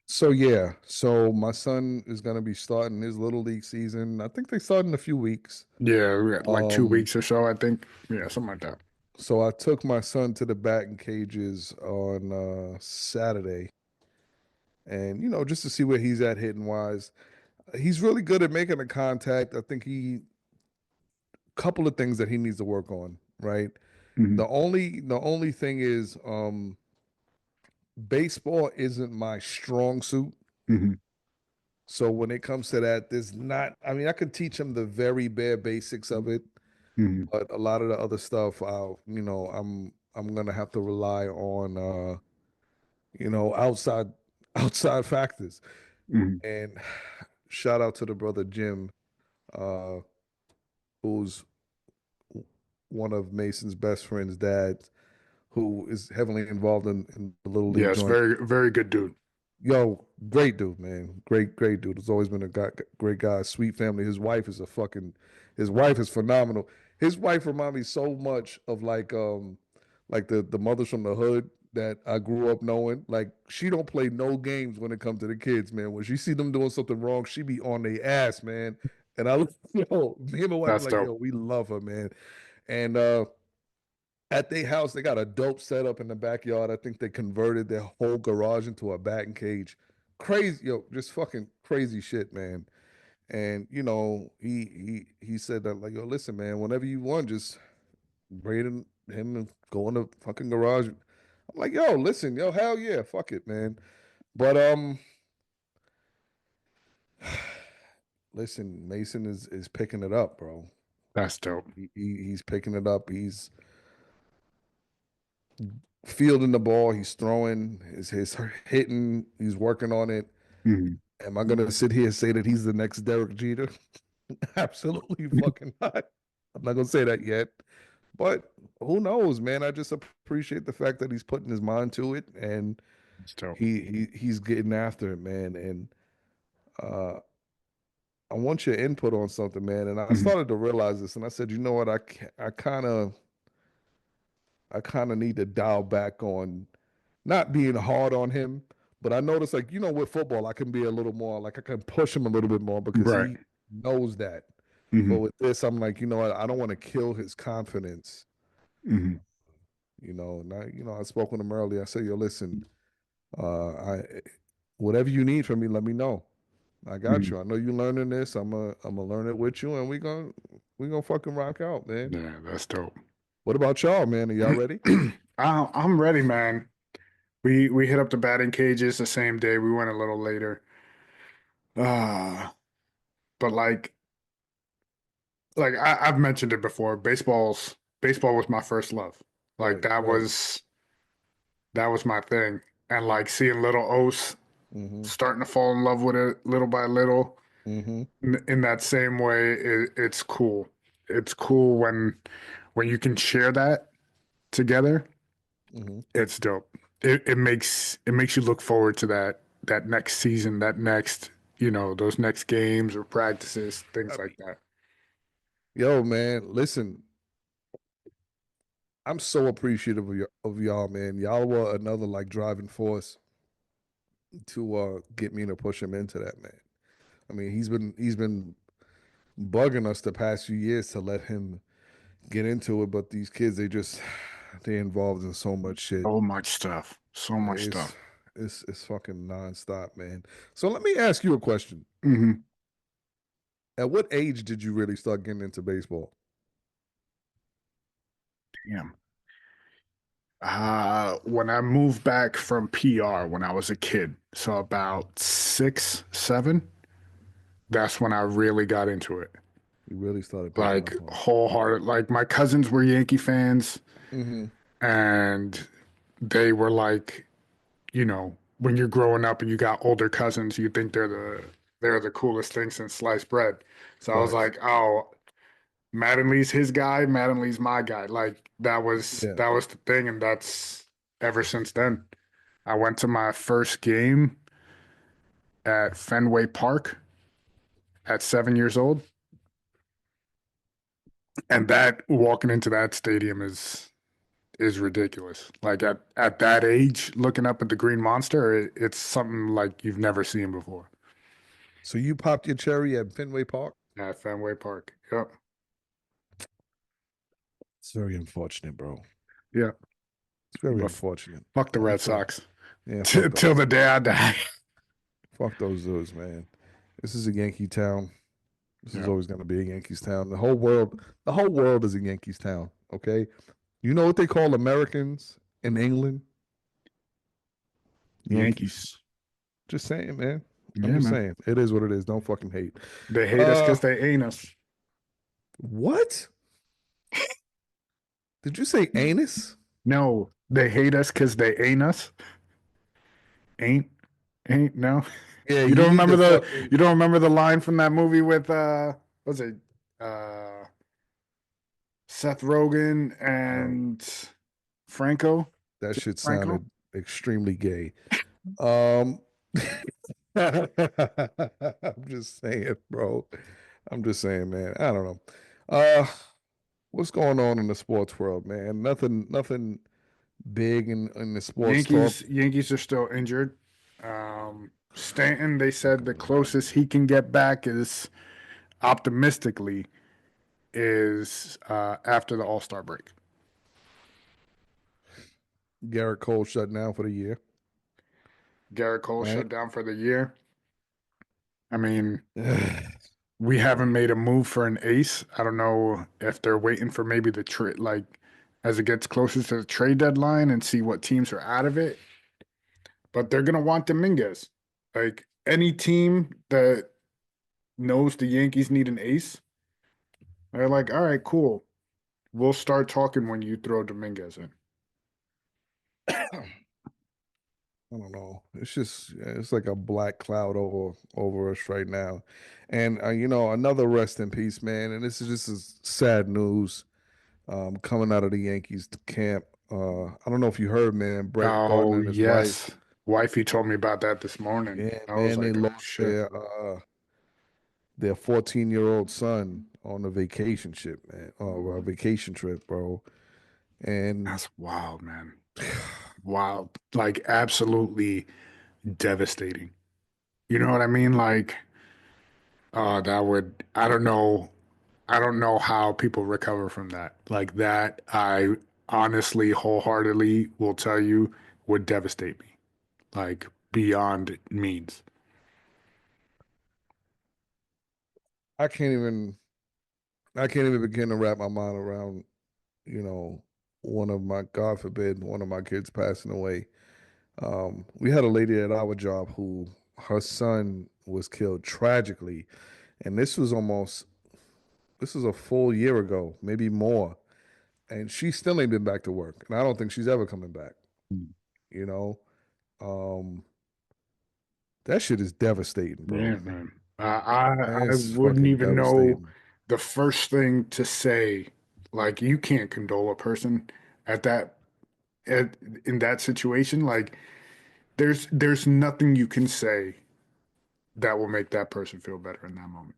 So yeah, so my son is gonna be starting his little league season. I think they start in a few weeks. yeah, we got like two Um, weeks or so, I think. Yeah, something like that. so I took my son to the batting cages on Saturday, and just to see where he's at hitting wise. He's really good at making a contact. I think he couple of things that he needs to work on, right? Hmm. The only thing is baseball isn't my strong suit. Hmm. So when it comes to that, there's not, I mean, I could teach him the very bare basics of it, Hmm. but a lot of the other stuff, I'm gonna have to rely on outside outside factors. Hmm. And shout out to the brother Jim, uh, who's one of Mason's best friend's dads, who is heavily involved in the little league Yes, joint. very, very good dude. Yo, great dude, man. Great dude. Has always been a great guy. Sweet family. His wife is phenomenal. His wife reminds me so much of like the mothers from the hood that I grew up knowing. Like she don't play no games when it comes to the kids, man. When she see them doing something wrong, she be on their ass, man. And me and my wife are That's like, yo, dope. we love her, man. And at their house, they got a dope setup in the backyard. I think they converted their whole garage into a batting cage. Crazy, yo, just fucking crazy shit, man. And he said that like, yo, listen, man, whenever you want, just bring him and go in the fucking garage. I'm like, yo, listen, yo, hell yeah, fuck it, man. But listen, Mason is picking it up, bro. That's dope. He's picking it up. He's fielding the ball. He's throwing. His hitting. He's working on it. Hmm. Am I gonna sit here and say that he's the next Derek Jeter? Absolutely fucking not. I'm not gonna say that yet. But who knows, man? I just appreciate the fact that he's putting his mind to it and That's dope. he's getting after it, man. And uh I want your input on something, man. And I Hmm. started to realize this, and I said, you know what? I kind of need to dial back on not being hard on him, but I noticed like with football I can be a little more like I can push him a little bit more because Right. he knows that. But Hmm. with this, I'm like, you know what? I don't want to kill his confidence. Hmm. And I spoke with him earlier. I said, yo, listen, I whatever you need from me, let me know. I got Hmm. you. I know you learning this. I'm gonna learn it with you, and we gonna fucking rock out, man. Yeah, that's dope. What about y'all, man? Are y'all ready? I'm ready, man. We hit up the batting cages the same day. We went a little later. Uh, but like I've mentioned it before, baseball was my first love. Like Right, right. that was my thing. And like seeing little Os Mm-hmm. starting to fall in love with it little by little Mm-hmm. in that same way, it's cool. It's cool when you can share that together. Mm-hmm. It's dope. It makes you look forward to that next season, that next, those next games or practices, I things like mean, that. yo, man, listen, I'm so appreciative of y'all, man. Y'all were another like driving force to get me to push him into that, man. I mean, he's been bugging us the past few years to let him get into it, but these kids, they involved in so much shit. So much stuff. So much It's stuff. it's fucking nonstop, man. So let me ask you a question. Hmm. At what age did you really start getting into baseball? Damn. When I moved back from PR when I was a kid, so about 6, 7, that's when I really got into it. You really started picking Like up on wholehearted. Like my cousins were Yankee fans, it. Mm-hmm. and they were like, when you're growing up and you got older cousins, you think they're the coolest thing since sliced bread. So I was Facts. like, oh, Mattingly's his guy, Mattingly's my guy. Like Yeah, that was the thing, and that's ever since then. I went to my first game at Fenway Park at 7 years old, and that walking into that stadium is ridiculous. Like at that age, looking up at the Green Monster, it's something like you've never seen before so you popped your cherry at Fenway Park? at Fenway Park. Yep. It's very unfortunate, bro. Yeah. It's very But unfortunate. fuck the Red Until Sox. yeah, fuck Till those. the day I die. Fuck those dudes, man. This is a Yankee town. This is Yeah. always going to be a Yankees town. The whole world is a Yankees town. Okay, you know what they call Americans in England? Yankees. Yankees. Just saying, man. I'm Yeah, just man. saying. It is what it is. Don't fucking hate. They hate us Uh, because they ain't us. what? Did you say anus? No, they hate us because they ain't us. Ain't, no. Yeah, you need to fucking. You don't remember the line from that movie with what's it? Uh Seth Rogen No, and Franco? that James shit Franco? sounded extremely gay. Um, I'm just saying, bro. I'm just saying, man. I don't know. Uh, what's going on in the sports world, man? Nothing big in the sports talk. Yankees are still injured. Stanton, they said the Fucking closest he can get back is optimistically is after the All-Star break. Garrett Cole shut down for the year, Garrett Cole right? shut down for the year. I mean, Man, we haven't made a move for an ace. I don't know if they're waiting for maybe the trade, like as it gets closer to the trade deadline and see what teams are out of it. But they're gonna want Dominguez. Like any team that knows the Yankees need an ace, they're like, all right, cool. We'll start talking when you throw Dominguez in. I don't know. It's just it's like a black cloud over us right now. And another rest in peace, man. And this is just as sad news coming out of the Yankees camp. I don't know if you heard, man. Brett Gardner Oh and his wife. yes. Wifey told me about that this morning. Yeah, I was man, they like, oh lost shit. their 14-year-old son on a vacation trip, man. Oh, a vacation trip, bro. And That's wild, man. Wild. Like absolutely devastating. You know what I mean? Like, that would, I don't know how people recover from that. Like that, I honestly, wholeheartedly will tell you would devastate me. Like beyond means. I can't even I can't even begin to wrap my mind around, you know, God forbid, one of my kids passing away. We had a lady at our job who her son was killed tragically, and this was a full year ago, maybe more. and she still ain't been back to work, and I don't think she's ever coming back. Mm. You know, um, that shit is devastating, Yeah, bro. man. I It's wouldn't fucking even know devastating. the first thing to say. Like, you can't condole a person at that at, in that situation. Like, there's nothing you can say that will make that person feel better in that moment.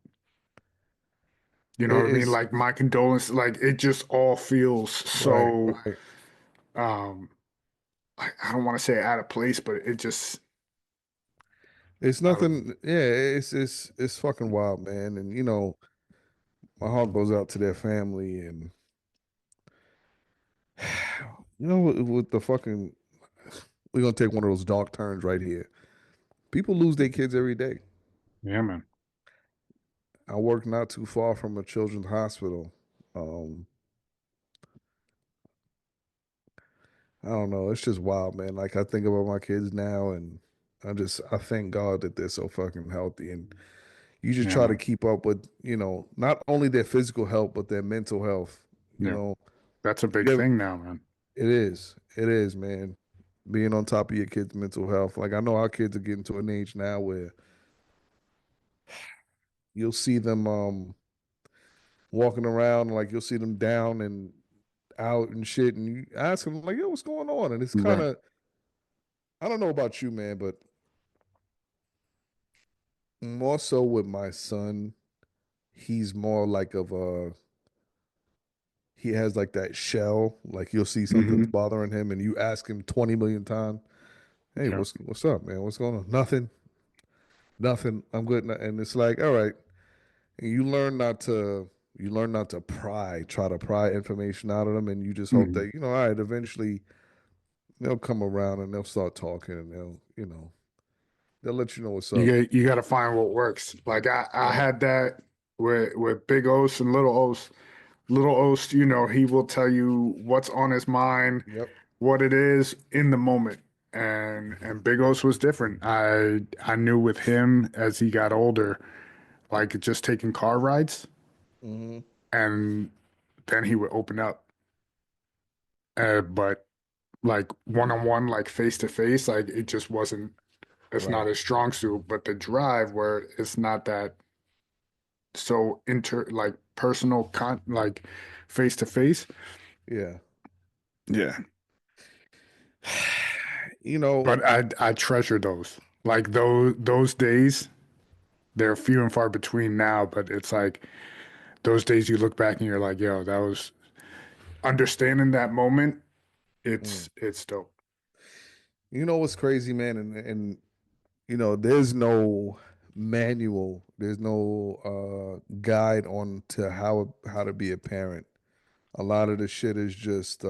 You know It what I mean? is Like, my condolences, like, it just all feels right, so right. um I don't want to say out of place, but it just It's I don't nothing. Yeah, it's fucking wild, man. And my heart goes out to their family, and with the fucking, we're gonna take one of those dark turns right here. People lose their kids every day. yeah, man. I work not too far from a children's hospital. Um, I don't know. It's just wild, man. Like I think about my kids now, and I thank God that they're so fucking healthy. And you just Yeah, try to man. keep up with, not only their physical health but their mental health. You Yeah. know, That's a big yeah, thing now, man. it is, man. Being on top of your kids' mental health. Like I know our kids are getting to an age now where you'll see them walking around, like you'll see them down and out and shit, and you ask them like, "Yo, what's going on?" And it's kind Right. of, I don't know about you, man, but more so with my son, he's more like of a he has like that shell. Like you'll see something's Hmm. bothering him, and you ask him 20 million times, "Hey, Yeah. what's up, man? What's going on?" Nothing, nothing. I'm good. And it's like, all right, and you learn not to try to pry information out of them, and you just hope Hmm. that all right, eventually they'll come around and they'll start talking, and they'll let you know what's up. You got to find what works. Like I Yep. had that with Big Os and Little Os. Little Os, he will tell you what's on his mind, Yep. what it is in the moment. And Big Os was different. I knew with him as he got older, like just taking car rides, Hmm. and then he would open up. But like one on one, like face to face, like it just wasn't. It's not Right. his strong suit. But the drive, where it's not that so like personal like face to face. Yeah. Yeah. You know, But I treasure those. Like those days, they're few and far between now, but it's like those days you look back and you're like, yo, that was understanding that moment, mm. it's dope. You know what's crazy, man, and there's no manual, there's no guide on to how to be a parent. A lot of the shit is just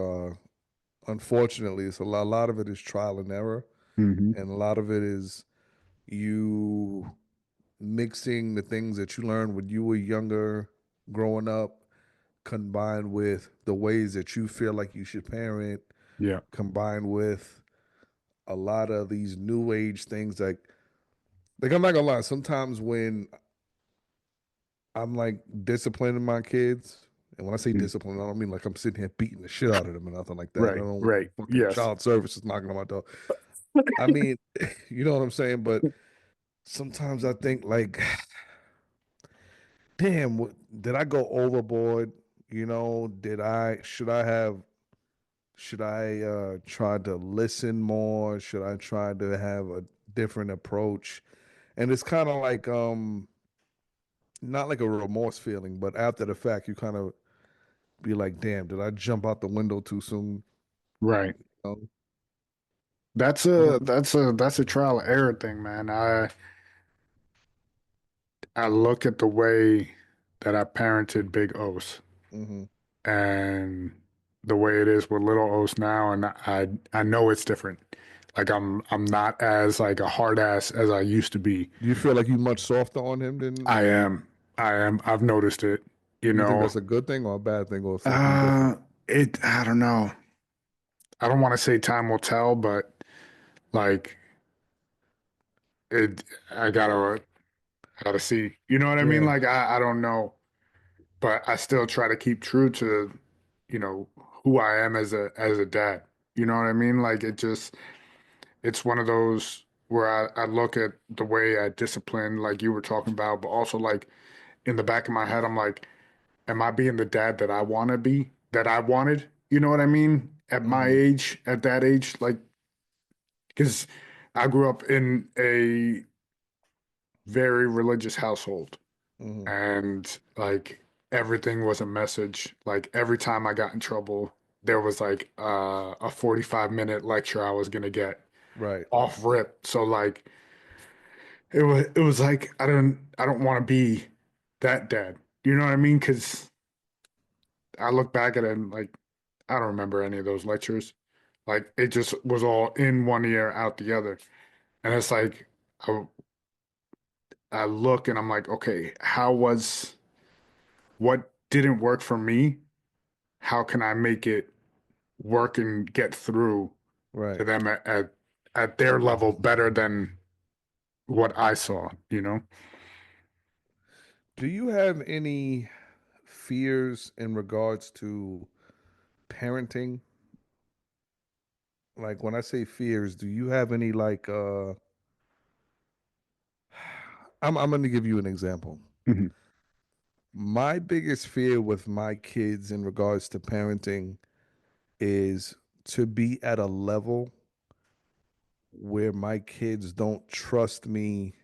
unfortunately, a lot of it is trial and error, Hmm. and a lot of it is you mixing the things that you learned when you were younger, growing up, combined with the ways that you feel like you should parent, Yeah. combined with a lot of these new age things like I'm not gonna lie, sometimes when I'm like disciplining my kids, and when I say Mhm. discipline, I don't mean like I'm sitting here beating the shit out of them or nothing like that. I Right. don't Right. fucking Yes. child services knocking on my door. I mean, you know what I'm saying? But sometimes I think like, damn, did I go overboard? Should I try to listen more? Should I try to have a different approach? And it's kind of like not like a remorse feeling, but after the fact, you kind of be like, damn, did I jump out the window too soon? Right. Um, That's a trial and error thing, man. I look at the way that I parented Big O's hmm and the way it is with Little O's now, and I know it's different. Like I'm not as like a hard ass as I used to be. Do you feel like you much softer on him than I am. I am. I've noticed it. You you think know. that's a good thing or a bad thing or something different? I don't know. I don't want to say time will tell, but like it I gotta see. You know what I mean? Yeah. Like I don't know, but I still try to keep true to, you know, who I am as a dad. You know what I mean? Like it's one of those where I look at the way I discipline, like you were talking about, but also like in the back of my head, I'm like, am I being the dad that I want to be, that I wanted? You know what I mean? At my Mm-hmm. age, at that age, like, because I grew up in a very religious household Mm-hmm. and like everything was a message. Like every time I got in trouble, there was like a 45-minute lecture I was gonna get Right. off rip. So like it was like I don't want to be that dad. You know what I mean? Because I look back at it and like I don't remember any of those lectures. Like it just was all in one ear, out the other. And it's like I, I look and I'm like, okay, what didn't work for me? How can I make it work and get through to Right. them at their level better than what I saw, you know? Do you have any fears in regards to parenting? Like when I say fears, do you have any like I'm going to give you an example. Hmm. My biggest fear with my kids in regards to parenting is to be at a level where my kids don't trust me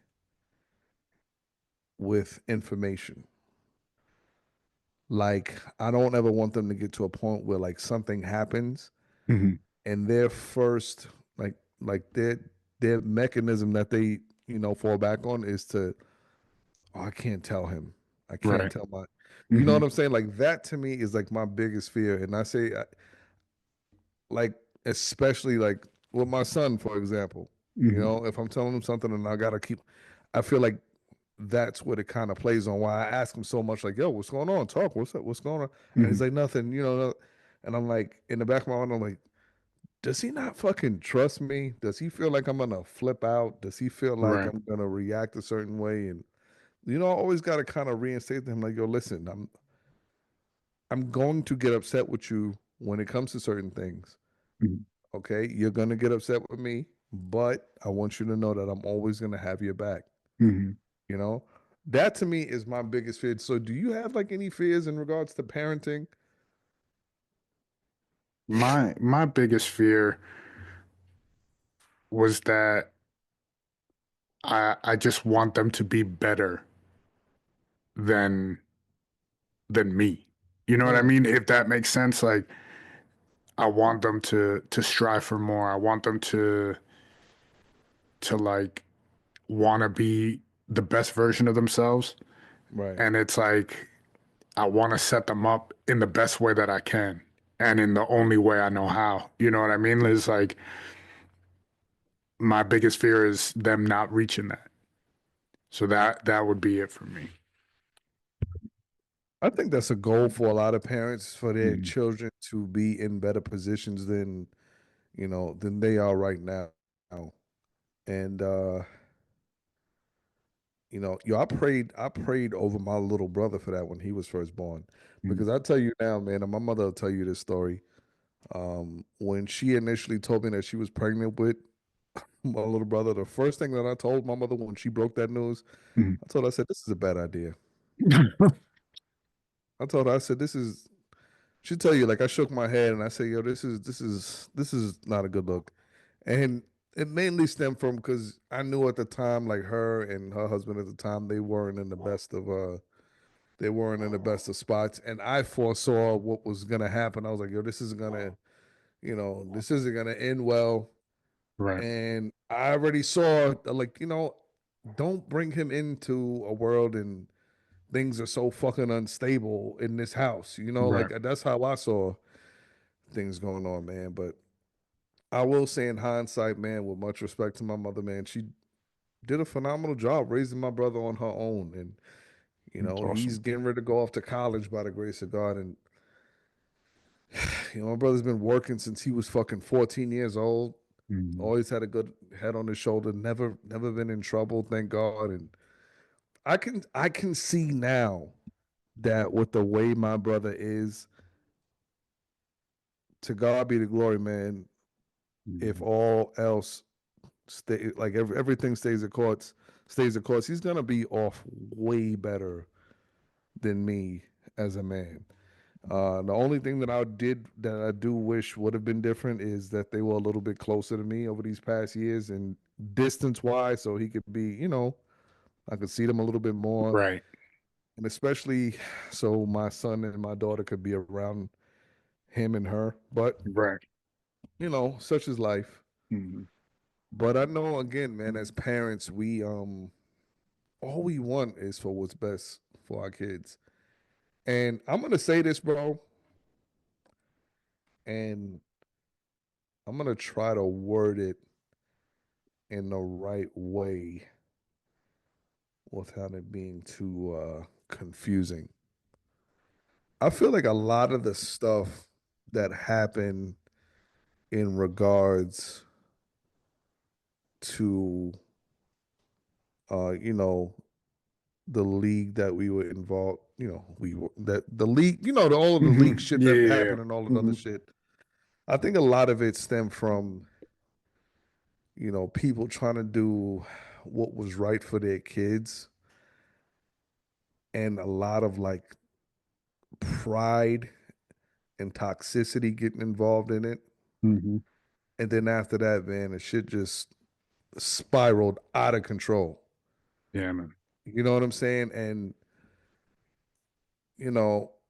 with information. Like I don't ever want them to get to a point where like something happens Hmm. and their first like their mechanism that they, fall back on is to, oh, I can't tell him. I can't Right. tell my, you know Hmm. what I'm saying? Like that to me is like my biggest fear. And I say, like, especially like with my son, for example, Hmm. if I'm telling him something and I gotta keep, I feel like that's what it kind of plays on. Why I ask him so much, like, yo, what's going on? Talk, what's up? What's going on? And he's Hmm. like, nothing, and I'm like, in the back of my mind, I'm like, does he not fucking trust me? Does he feel like I'm gonna flip out? Does he feel like Right. I'm gonna react a certain way? And I always got to kind of reinstate to him, like, yo, listen, I'm going to get upset with you when it comes to certain things. Hmm. Okay, you're gonna get upset with me, but I want you to know that I'm always gonna have your back. Hmm. You know, that to me is my biggest fear. So, do you have like any fears in regards to parenting? My biggest fear was that I just want them to be better than than me. You know what I Mm, mean? If that makes sense, like I want them to strive for more. I want them to like want to be the best version of themselves. right. And it's like I want to set them up in the best way that I can and in the only way I know how. You know what I mean? It's like my biggest fear is them not reaching that. So that would be it for me. I think that's a goal for a lot of parents for their Mhm. children to be in better positions than than they are right now. And I prayed over my little brother for that when he was first born. Mhm. Because I tell you now, man, and my mother will tell you this story. When she initially told me that she was pregnant with my little brother, the first thing that I told my mother when she broke that news, Mhm. I told her, I said, this is a bad idea. I told her, I said, this is, she'd tell you, like, I shook my head and I said, yo, this is not a good look. And it mainly stemmed from because I knew at the time, like her and her husband at the time, they weren't in the best of spots. And I foresaw what was gonna happen. I was like, yo, this isn't gonna end well. Right. And I already saw like, don't bring him into a world and things are so fucking unstable in this house. Like Right. that's how I saw things going on, man. But I will say in hindsight, man, with much respect to my mother, man, she did a phenomenal job raising my brother on her own. And, That's he's awesome. getting ready to go off to college by the grace of God. And, my brother's been working since he was fucking 14 years old. Mhm. Always had a good head on his shoulder, never been in trouble, thank God. And I can see now that with the way my brother is, to God be the glory, man. If Mhm. all else stay like everything stays the course, he's gonna be off way better than me as a man. The only thing that I do wish would have been different is that they were a little bit closer to me over these past years and distance wise, so he could be, I could see them a little bit more, Right. and especially so my son and my daughter could be around him and her. But Right. such is life. Mhm. But I know again, man, as parents, we all we want is for what's best for our kids. And I'm gonna say this, bro, and I'm gonna try to word it in the right way without it being too confusing. I feel like a lot of the stuff that happened in regards to uh, you know, the league that we were involved, we were that the league, all of the league Mhm. shit Yeah. that Yeah. Yeah. happened and all of the other Mhm. shit. I think a lot of it stemmed from, people trying to do what was right for their kids and a lot of like pride and toxicity getting involved in it. Mhm. And then after that, man, the shit just spiraled out of control. Yeah, man. You know what I'm saying? And,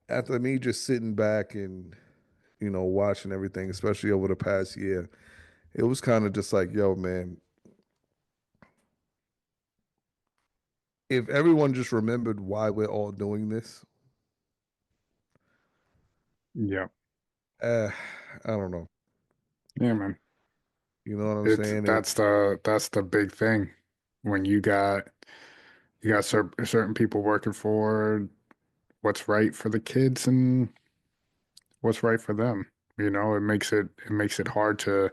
after me just sitting back and, watching everything, especially over the past year, it was kind of just like, yo, man, if everyone just remembered why we're all doing this, Yeah. uh, I don't know. Yeah, man. You know what I'm It's saying? that's the big thing when you got certain people working for what's right for the kids and what's right for them. It makes it hard to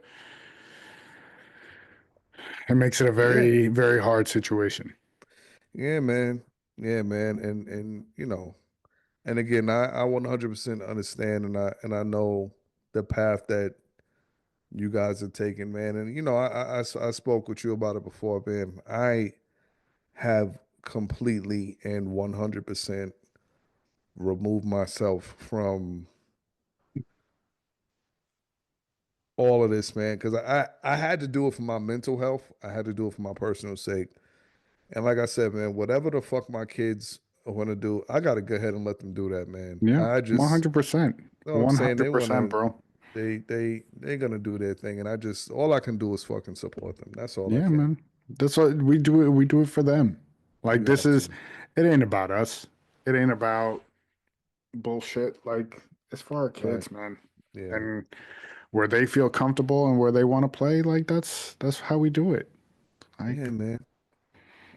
it makes it a Yeah, very, very hard situation. yeah, man. Yeah, man. And and again, I 100% understand and I know the path that you guys are taking, man. And I spoke with you about it before, man. I have completely and 100% removed myself from all of this, man, because I had to do it for my mental health. I had to do it for my personal sake. And like I said, man, whatever the fuck my kids are gonna do, I gotta go ahead and let them do that, man. Yeah, I just, 100%. you know what I'm saying? 100%, bro. They're gonna do their thing, and all I can do is fucking support them. That's all I Yeah, can. man. That's what we do it for them. Like You this have is to. it ain't about us. It ain't about bullshit. Like it's for our Right. kids, man. Yeah. And where they feel comfortable and where they want to play, like that's how we do it. Yeah, Like man.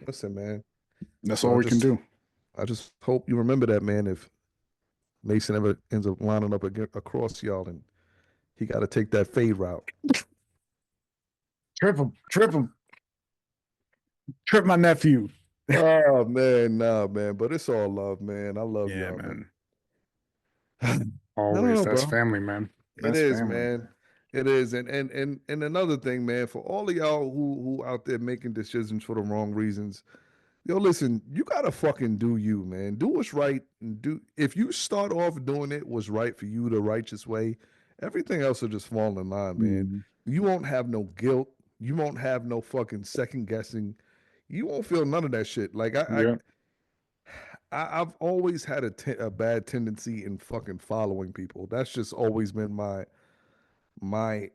Listen, man. that's So all I we can just do. I just hope you remember that, man. If Mason ever ends up lining up across y'all and he got to take that fade route. Triple, trip my nephew. Oh man, nah, man. But it's all love, man. I love Yeah, y'all, man. man. I don't Always. know, That's bro. family, man. It That's is, family. man. It is. And another thing, man, for all of y'all who out there making decisions for the wrong reasons, yo, listen, you gotta fucking do you, man. Do what's right and do if you start off doing it what's right for you the righteous way, everything else will just fall in line, man. Mhm. You won't have no guilt. You won't have no fucking second guessing. You won't feel none of that shit. Like Yeah. I've always had a bad tendency in fucking following people. That's just always been my I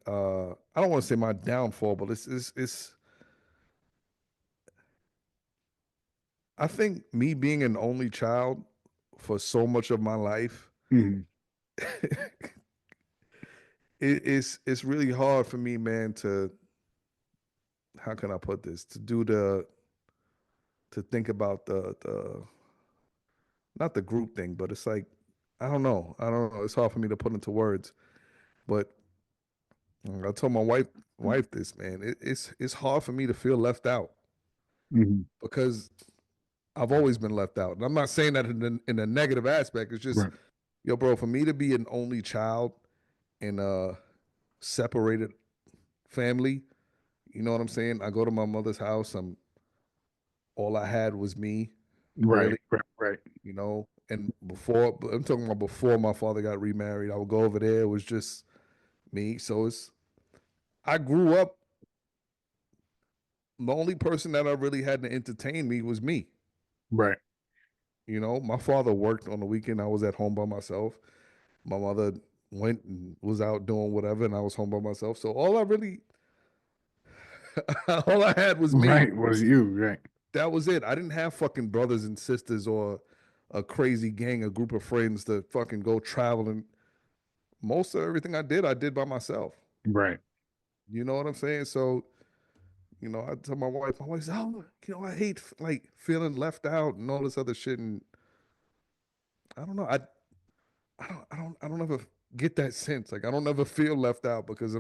don't want to say my downfall, but it's I think me being an only child for so much of my life, Mhm. it's really hard for me, man, to how can I put this? To think about the not the group thing, but it's like I don't know. I don't know. It's hard for me to put into words. But I told my wife this, man. It's hard for me to feel left out Mhm. because I've always been left out. And I'm not saying that in a negative aspect. It's just, Right. yo, bro, for me to be an only child in a separated family. You know what I'm saying? I go to my mother's house. All I had was me, Right, really. right, right, You know, and before I'm talking about before my father got remarried, I would go over there. It was just me. So I grew up. The only person that I really had to entertain me was me. right, You know, my father worked on the weekend. I was at home by myself. My mother went and was out doing whatever, and I was home by myself. So all I had was me. right. Was you right? That was it. I didn't have fucking brothers and sisters or a crazy gang, a group of friends to fucking go traveling. Most of everything I did by myself. Right, You know what I'm saying? So, I tell my wife's, oh, I hate like feeling left out and all this other shit. And I don't know. I don't ever get that sense. Like I don't ever feel left out because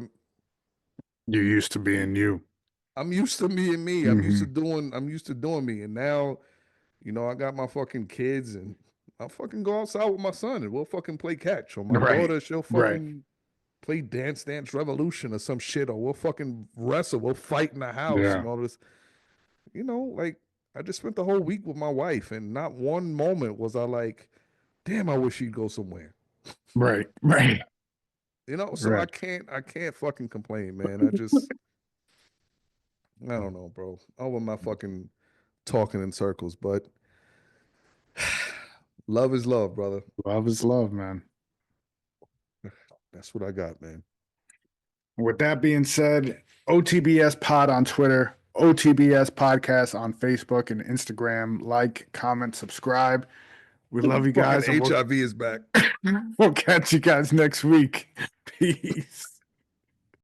you used to being you. I'm used to being me. Hmm. I'm used to doing me. And now, I got my fucking kids and I'll fucking go outside with my son and we'll fucking play catch. Or my Right, daughter, she'll right. fucking play Dance Dance Revolution or some shit, or we'll fucking wrestle, we'll fight in the house Yeah, and all this. Like I just spent the whole week with my wife and not one moment was I like, damn, I wish she'd go somewhere. right, right, So right. I can't fucking complain, man. I don't know, bro. I am not fucking talking in circles, but love is love, brother. Love is love, man. That's what I got, man. With that being said, OTBS Pod on Twitter, OTBS Podcast on Facebook and Instagram. Like, comment, subscribe. We love you Fucking guys, and HIV is back. we'll catch you guys next week. Peace.